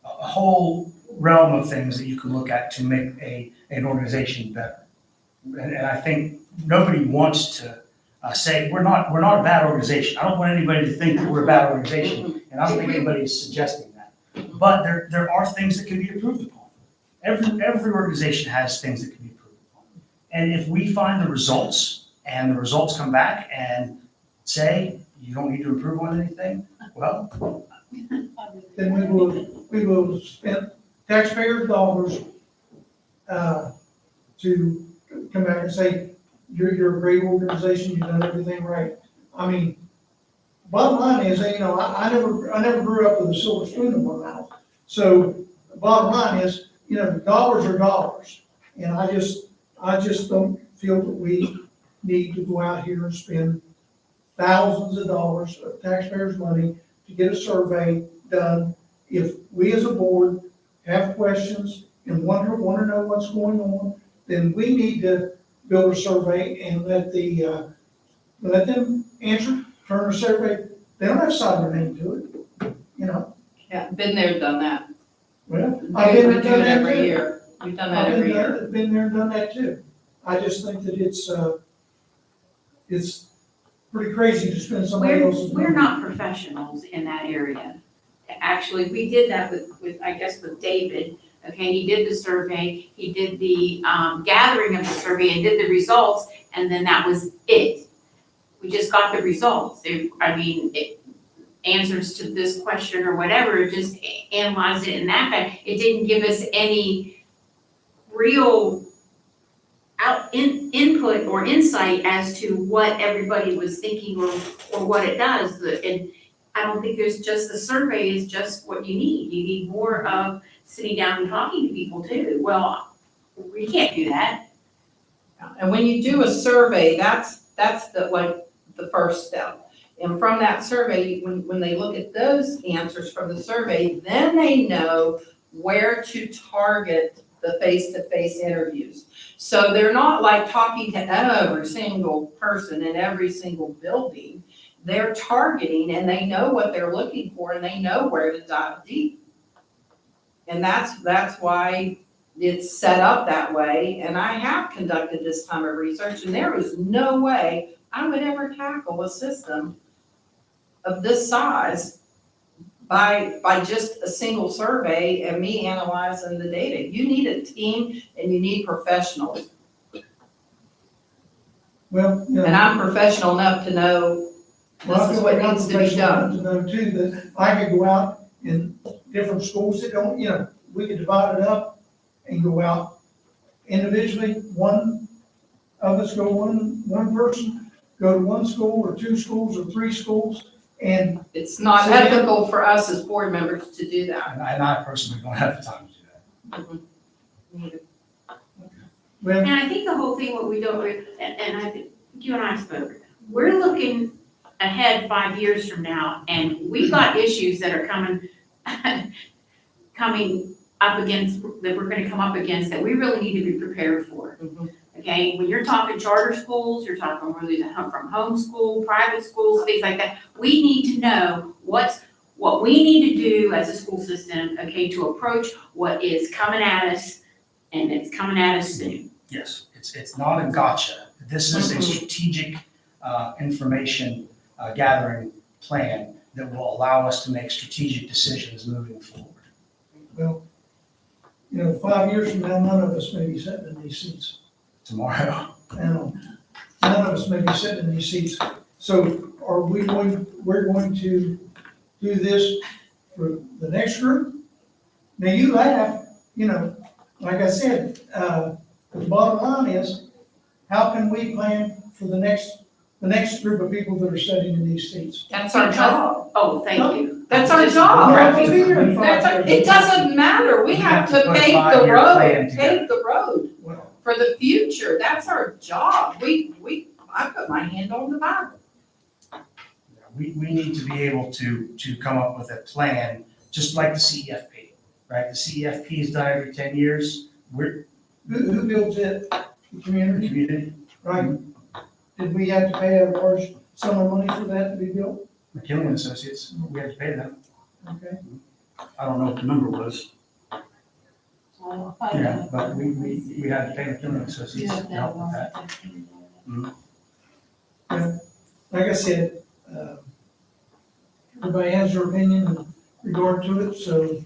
a whole realm of things that you can look at to make an organization better. And I think nobody wants to say, we're not a bad organization. I don't want anybody to think that we're a bad organization, and I don't think anybody is suggesting that. But there are things that can be improved upon. Every organization has things that can be improved upon. And if we find the results, and the results come back and say, you don't need to improve on anything, well, then we will spend taxpayers' dollars to come back and say, you're a great organization, you've done everything right. I mean, bottom line is, you know, I never grew up with a silver spoon in my mouth. So the bottom line is, you know, dollars are dollars. And I just don't feel that we need to go out here and spend thousands of dollars of taxpayers' money to get a survey done. If we as a board have questions and want to know what's going on, then we need to build a survey and let them answer, turn a survey. They don't have to sign their name to it, you know. yeah, been there, done that. Well, We I've been there, do done it that every too. year. We've done that I've every been year. there, been there, and done that too. I just think that it's pretty crazy to spend somebody else's money. We're not professionals in that area. Actually, we did that with, I guess, with David. Okay, he did the survey, he did the gathering of the survey and did the results, and then that was it. We just got the results. Answers to this question or whatever, just analyzed it in that way. It didn't give us any real input or insight as to what everybody was thinking or what it does. And I don't think there's just, the survey is just what you need. You need more of sitting down and talking to people too. Well, we can't do that. And when you do a survey, that's the first step. And from that survey, when they look at those answers from the survey, then they know where to target the face-to-face interviews. So they're not like talking to every single person in every single building. They're targeting and they know what they're looking for and they know where to dive deep. And that's why it's set up that way. And I have conducted this time of research, and there is no way I would ever tackle a system of this size by just a single survey and me analyzing the data. You need a team and you need professionals. Well, you know. And I'm professional enough to know this is what needs to be done. To know too, that I could go out in different schools that don't, you know, we could divide it up and go out individually. One of us go one person, go to one school or two schools or three schools, and It's not So ethical for us as board members to do that. and I personally don't have the time to do that. well, And I think the whole thing, what we don't, and I think you and I spoke, we're looking ahead 5 years from now, and we've got issues that are coming up against, that we're gonna come up against, that we really need to be prepared for. Okay, when you're talking charter schools, you're talking really from homeschool, private schools, things like that, we need to know what we need to do as a school system, okay, to approach what is coming at us, and it's coming at us soon. Yes, it's not a gotcha. This is a strategic information gathering plan that will allow us to make strategic decisions moving forward. Well, 5 years from now, none of us may be sitting in these seats. Tomorrow, And none of us may be sitting in these seats. So we're going to do this for the next group? Now, you laugh, like I said, the bottom line is, how can we plan for the next group of people that are sitting in these seats? That's our job. Oh, thank you. That's our We're job. not gonna be here in 5 That's years. it doesn't matter. We have to put a pave the 5-year road, plan together. pave the road Well, for the future. That's our job. I put my hand on the Bible. we need to be able to come up with a plan, just like the CEFP, right? The CEFP is done every 10 years. We're who builds it? The the community, community, right? Did we have to pay a large sum of money for that to be built? McKinley and Associates, we had to pay them. Okay. I don't know what the number was. So, Yeah, but we had to pay McKinley and You Associates have to to have help with that. one. Like I said, everybody has their opinion in regard to it, so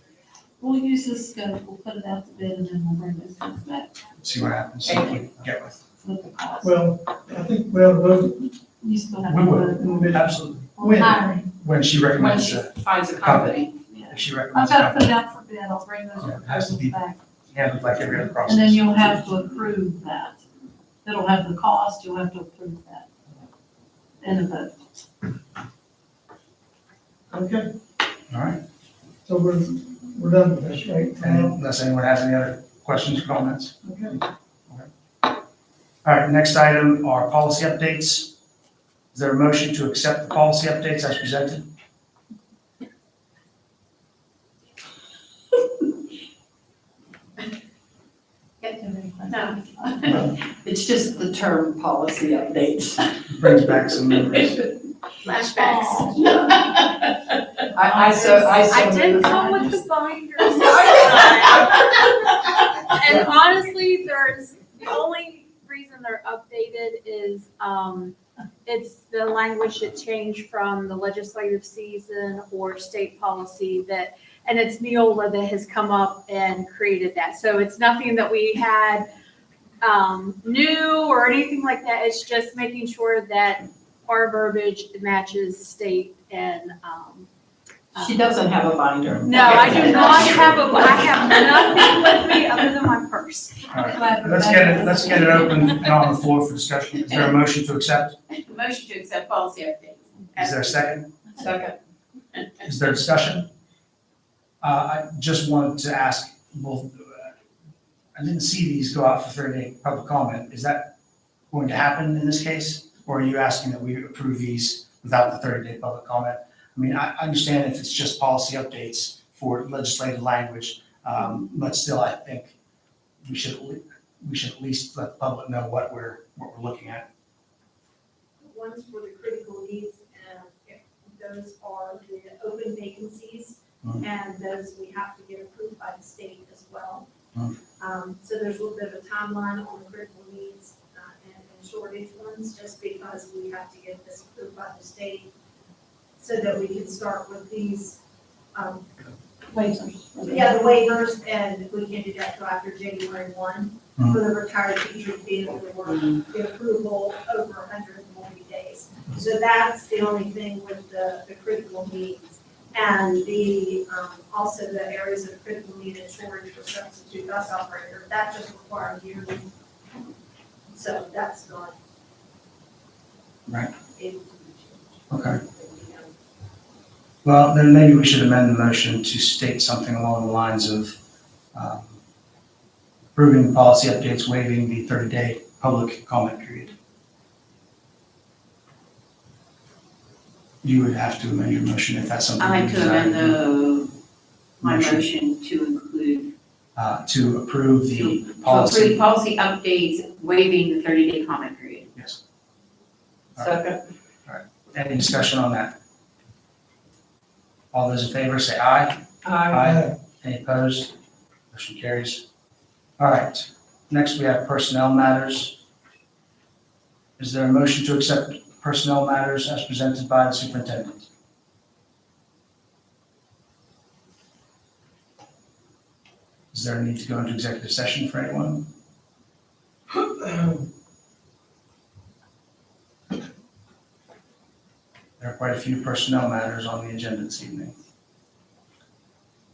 We'll use this scope, we'll put it out to bid, and then we'll bring this back See what happens, see what we can get with. with the cost. well, I think we ought to vote You still have We to will. vote in the mid. Absolutely. on hiring. When she When recommends, she finds a company. Yeah. if she I've recommends, got to put something, it out for bid, I'll bring those Yeah, it has to be- proposals back. handled like every other process. And then you'll have to approve that. It'll have the cost, you'll have to approve that. And a vote. Okay, All right, so we're done with this, right? and unless anyone has any other questions or comments. Okay. All right, next item are policy updates. Is there a motion to accept the policy updates as presented? No. It's just the term policy updates. Brings back some memories. Flashbacks. I did come with the binders this time. And honestly, the only reason they're updated is, it's the language that changed from the legislative season or state policy and it's Neola that has come up and created that. So it's nothing that we had, new or anything like that. It's just making sure that our verbiage matches state and, She doesn't have a binder. no, I do not have I have nothing with me other than my purse. All right, let's get it open and on the floor for discussion. Is there a motion to accept? Motion to accept policy updates. Is there a second? Second. Is there discussion? I just wanted to ask, well, I didn't see these go out for 30-day public comment. Is that going to happen in this case? Or are you asking that we approve these without the 30-day public comment? I mean, I understand if it's just policy updates for legislative language, but still, I think we should at least let the public know what we're looking at. Ones for the critical needs, those are the open vacancies, and those we have to get approved by the state as well. So there's a little bit of a timeline on the critical needs and shortage ones, just because we have to get this approved by the state, so that we can start with these, Waivers. the waivers, and we can do that till after January 1 for the retired teachers being able to work, the approval over 140 days. So that's the only thing with the critical needs. And also the areas of critical need and shortage for substitute bus operator, that just requires yearly. So that's not. Right. able to be Okay. changed. Well, then maybe we should amend the motion to state something along the lines of approving the policy updates, waiving the 30-day public comment period. You would have to amend your motion if that's something. I'd like you to amend desire. my Motion. motion to include to approve the To approve policy. policy updates waiving the 30-day comment period. Yes. Second. Any discussion on that? All those in favor say aye. Aye. Any opposed? Motion carries. All right, next we have personnel matters. Is there a motion to accept personnel matters as presented by the superintendent? Is there a need to go into executive session for anyone? There are quite a few personnel matters on the agenda this evening.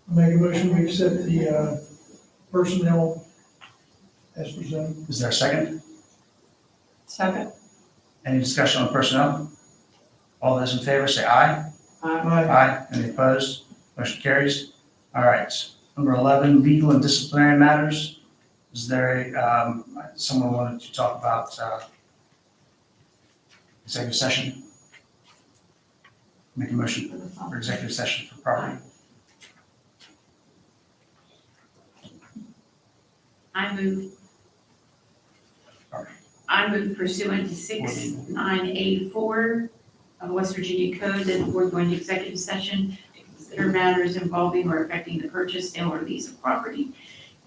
Make a motion, we accept the personnel as presented. Is there a second? Second. Any discussion on personnel? All those in favor say aye. Aye. Any opposed? Motion carries. All right. Number 11, legal and disciplinary matters. Is there, someone wanted to talk about executive session? Make a motion for executive session for property. I move pursuant to 6984 of West Virginia Code that the board go into executive session to consider matters involving or affecting the purchase, sale, or lease of property,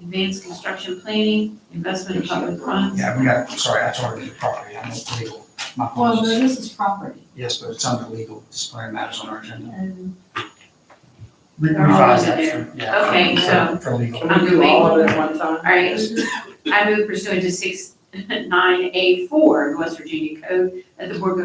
advanced construction planning, investment of public funds. Yeah, sorry, I told you property, I meant legal. My Well, no, apologies. this is property. Yes, but it's under legal disciplinary matters on our agenda. And We They're all revised under that there. for, yeah. Okay, for- so- For legal. Can we do all of it at one time? All right, I move pursuant to 6984 of West Virginia Code that the board go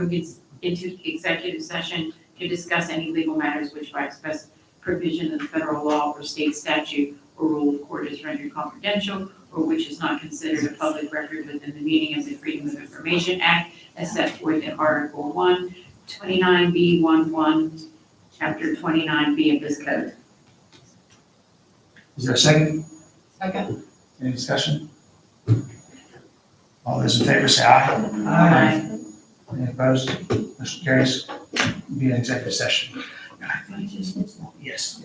into executive session to discuss any legal matters which by express provision of the federal law or state statute or rule of court is rendered confidential or which is not considered a public record within the meaning of the Freedom of Information Act as set forth in Article 1, 29B11, Chapter 29B of this code. Is there a second? Second. Any discussion? All those in favor say aye. Any opposed? Motion carries. Be in executive session. Yes.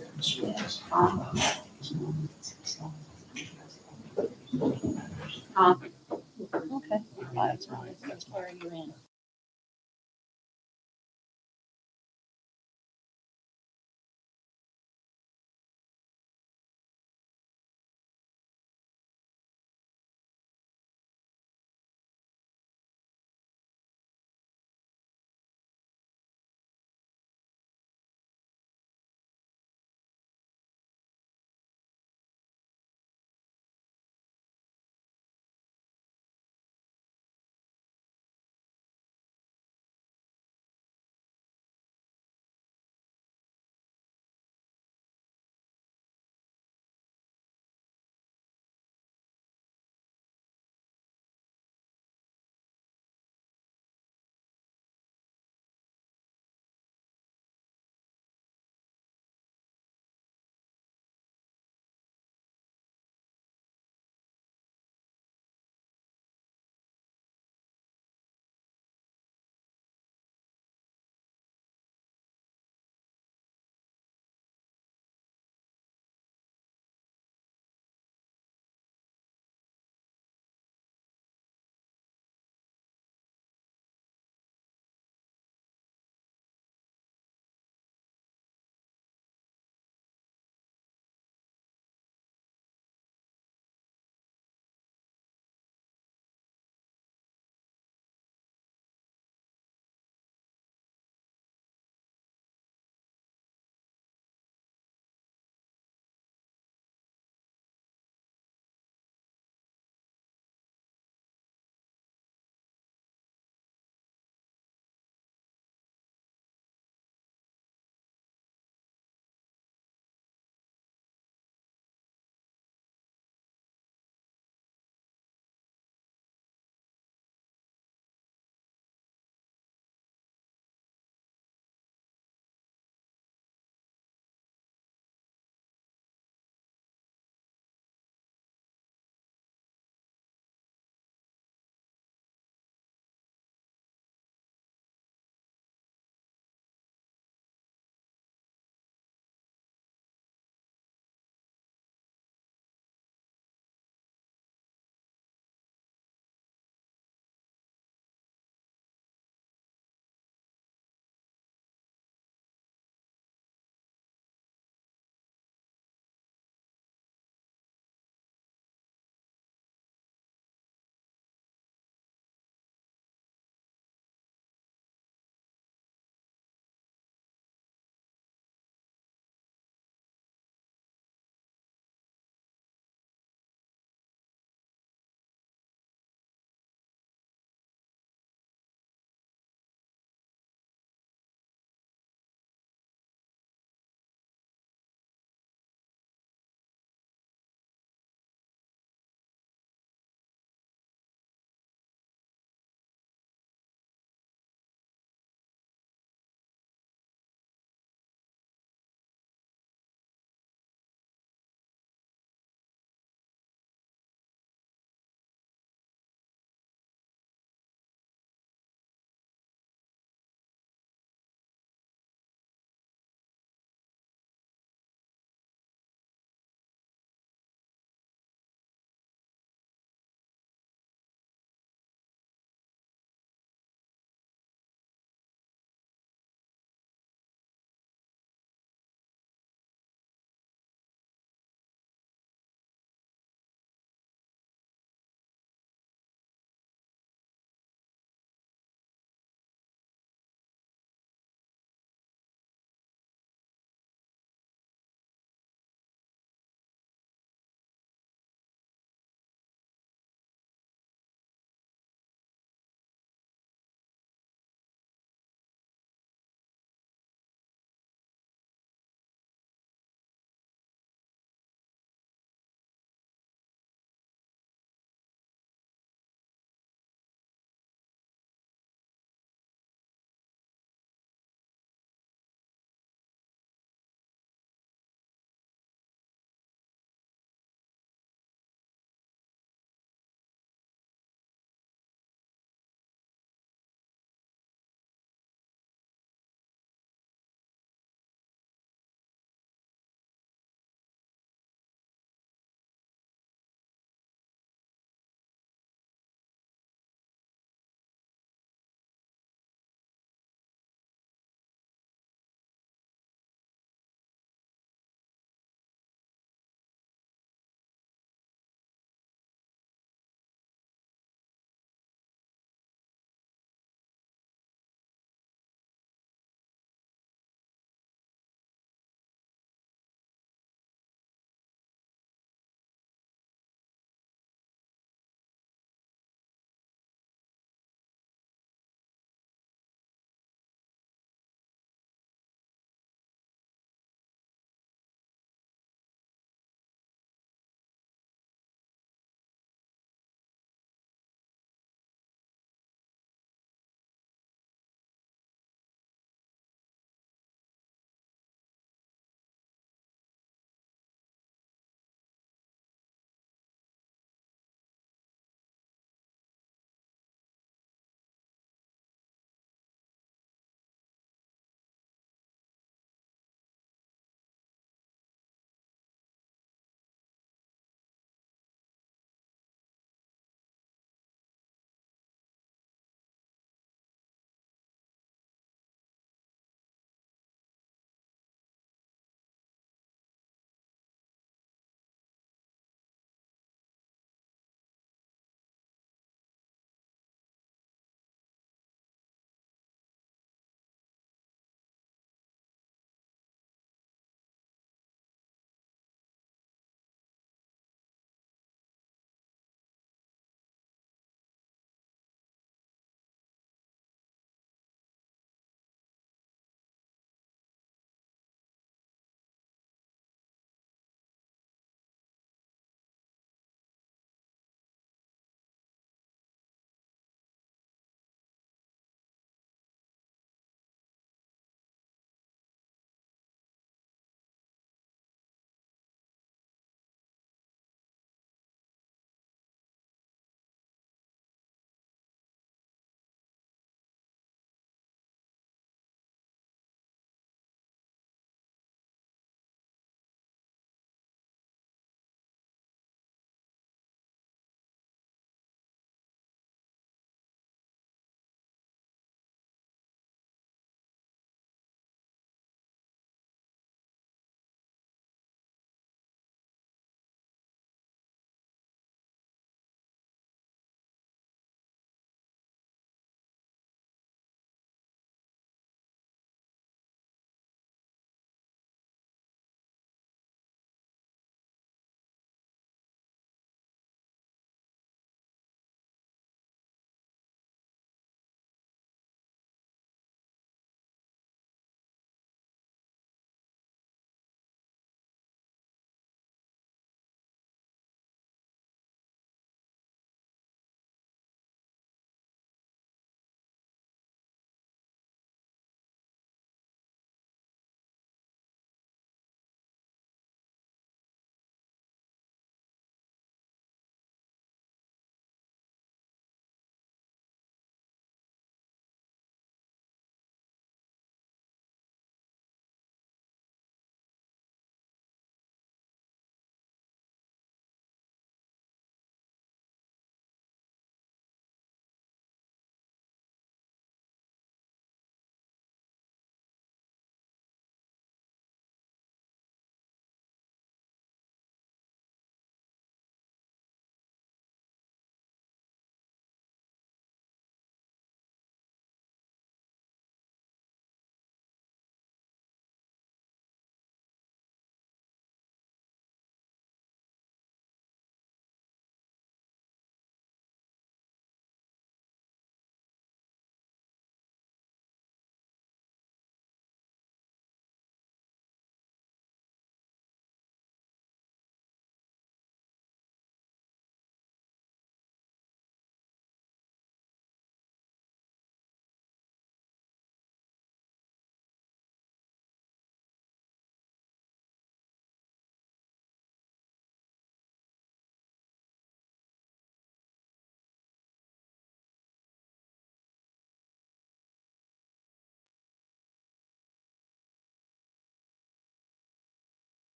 Okay. That's where you're in.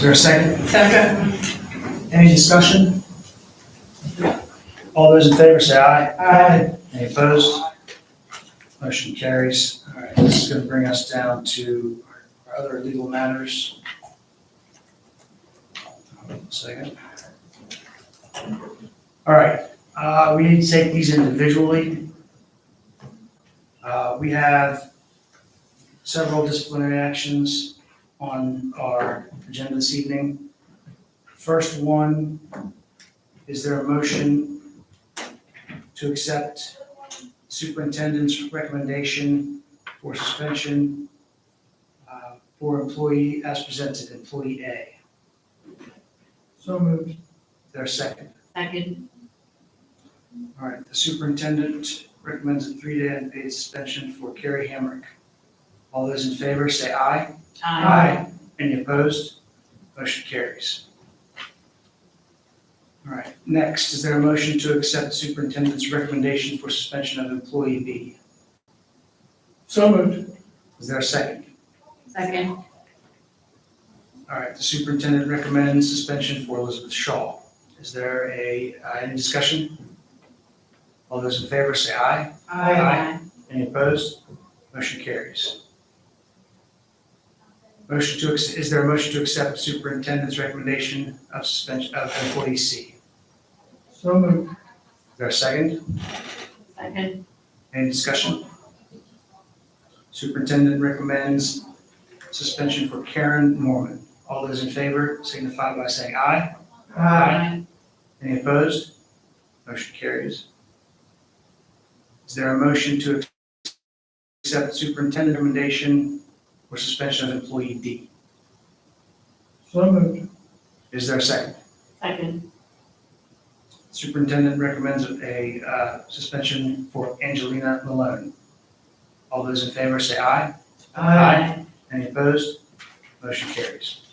Is there a second? Second. Any discussion? All those in favor say aye. Aye. Any opposed? Motion carries. All right, this is going to bring us down to our other legal matters. One second. All right, we need to take these individually. We have several disciplinary actions on our agenda this evening. First one, is there a motion to accept superintendent's recommendation for suspension for employee as presented, employee A? So moved. Is there a second? Second. All right, the superintendent recommends a 3-day unpaid suspension for Carrie Hamrick. All those in favor say aye. Any opposed? Motion carries. All right, next, is there a motion to accept the superintendent's recommendation for suspension of employee B? So moved. Is there a second? Second. All right, the superintendent recommends suspension for Elizabeth Shaw. Is there any discussion? All those in favor say aye. Any opposed? Motion carries. Is there a motion to accept the superintendent's recommendation of suspension of employee C? So moved. Is there a second? Second. Any discussion? Superintendent recommends suspension for Karen Norman. All those in favor signify by saying aye. Any opposed? Motion carries. Is there a motion to accept the superintendent recommendation for suspension of employee D? So moved. Is there a second? Second. Superintendent recommends a suspension for Angelina Malone. All those in favor say aye. Any opposed? Motion carries.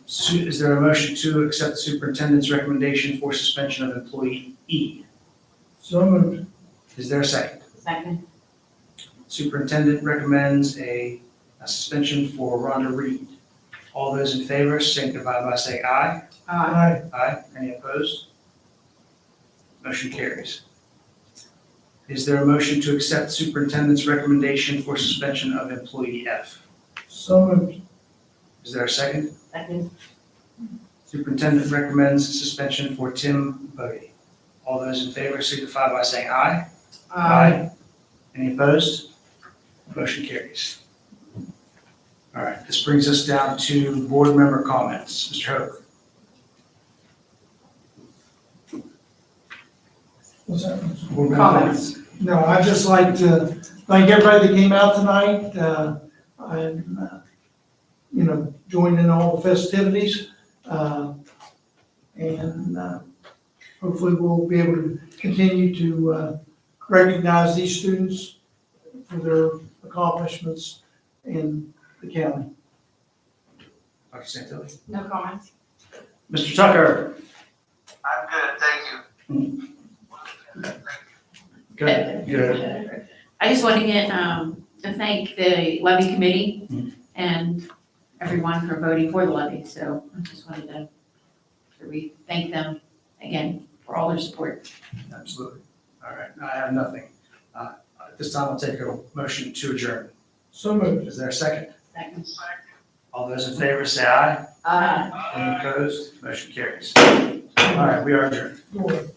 Is there a motion to accept the superintendent's recommendation for suspension of employee E? So moved. Is there a second? Second. Superintendent recommends a suspension for Rhonda Reed. All those in favor signify by saying aye. Aye. Any opposed? Motion carries. Is there a motion to accept the superintendent's recommendation for suspension of employee F? So moved. Is there a second? Second. Superintendent recommends suspension for Tim Bodie. All those in favor signify by saying aye. Any opposed? Motion carries. All right, this brings us down to board member comments. Mr. Hoke. What's that? Board member Comments. No, I'd just like to thank everybody that came out tonight. I'm, joined in all the festivities. And hopefully we'll be able to continue to recognize these students for their accomplishments in the county. Dr. Santilli. No comments. Mr. Tucker. I'm good, thank you. Good. I just want to get, to thank the levy committee and everyone for voting for the levy. So I just wanted to thank them again for all their support. Absolutely. All right, I have nothing. At this time, I'll take a motion to adjourn. So moved. Is there a second? Second. All those in favor say aye. Aye. Any opposed? Motion carries. All right, we are adjourned. Go ahead.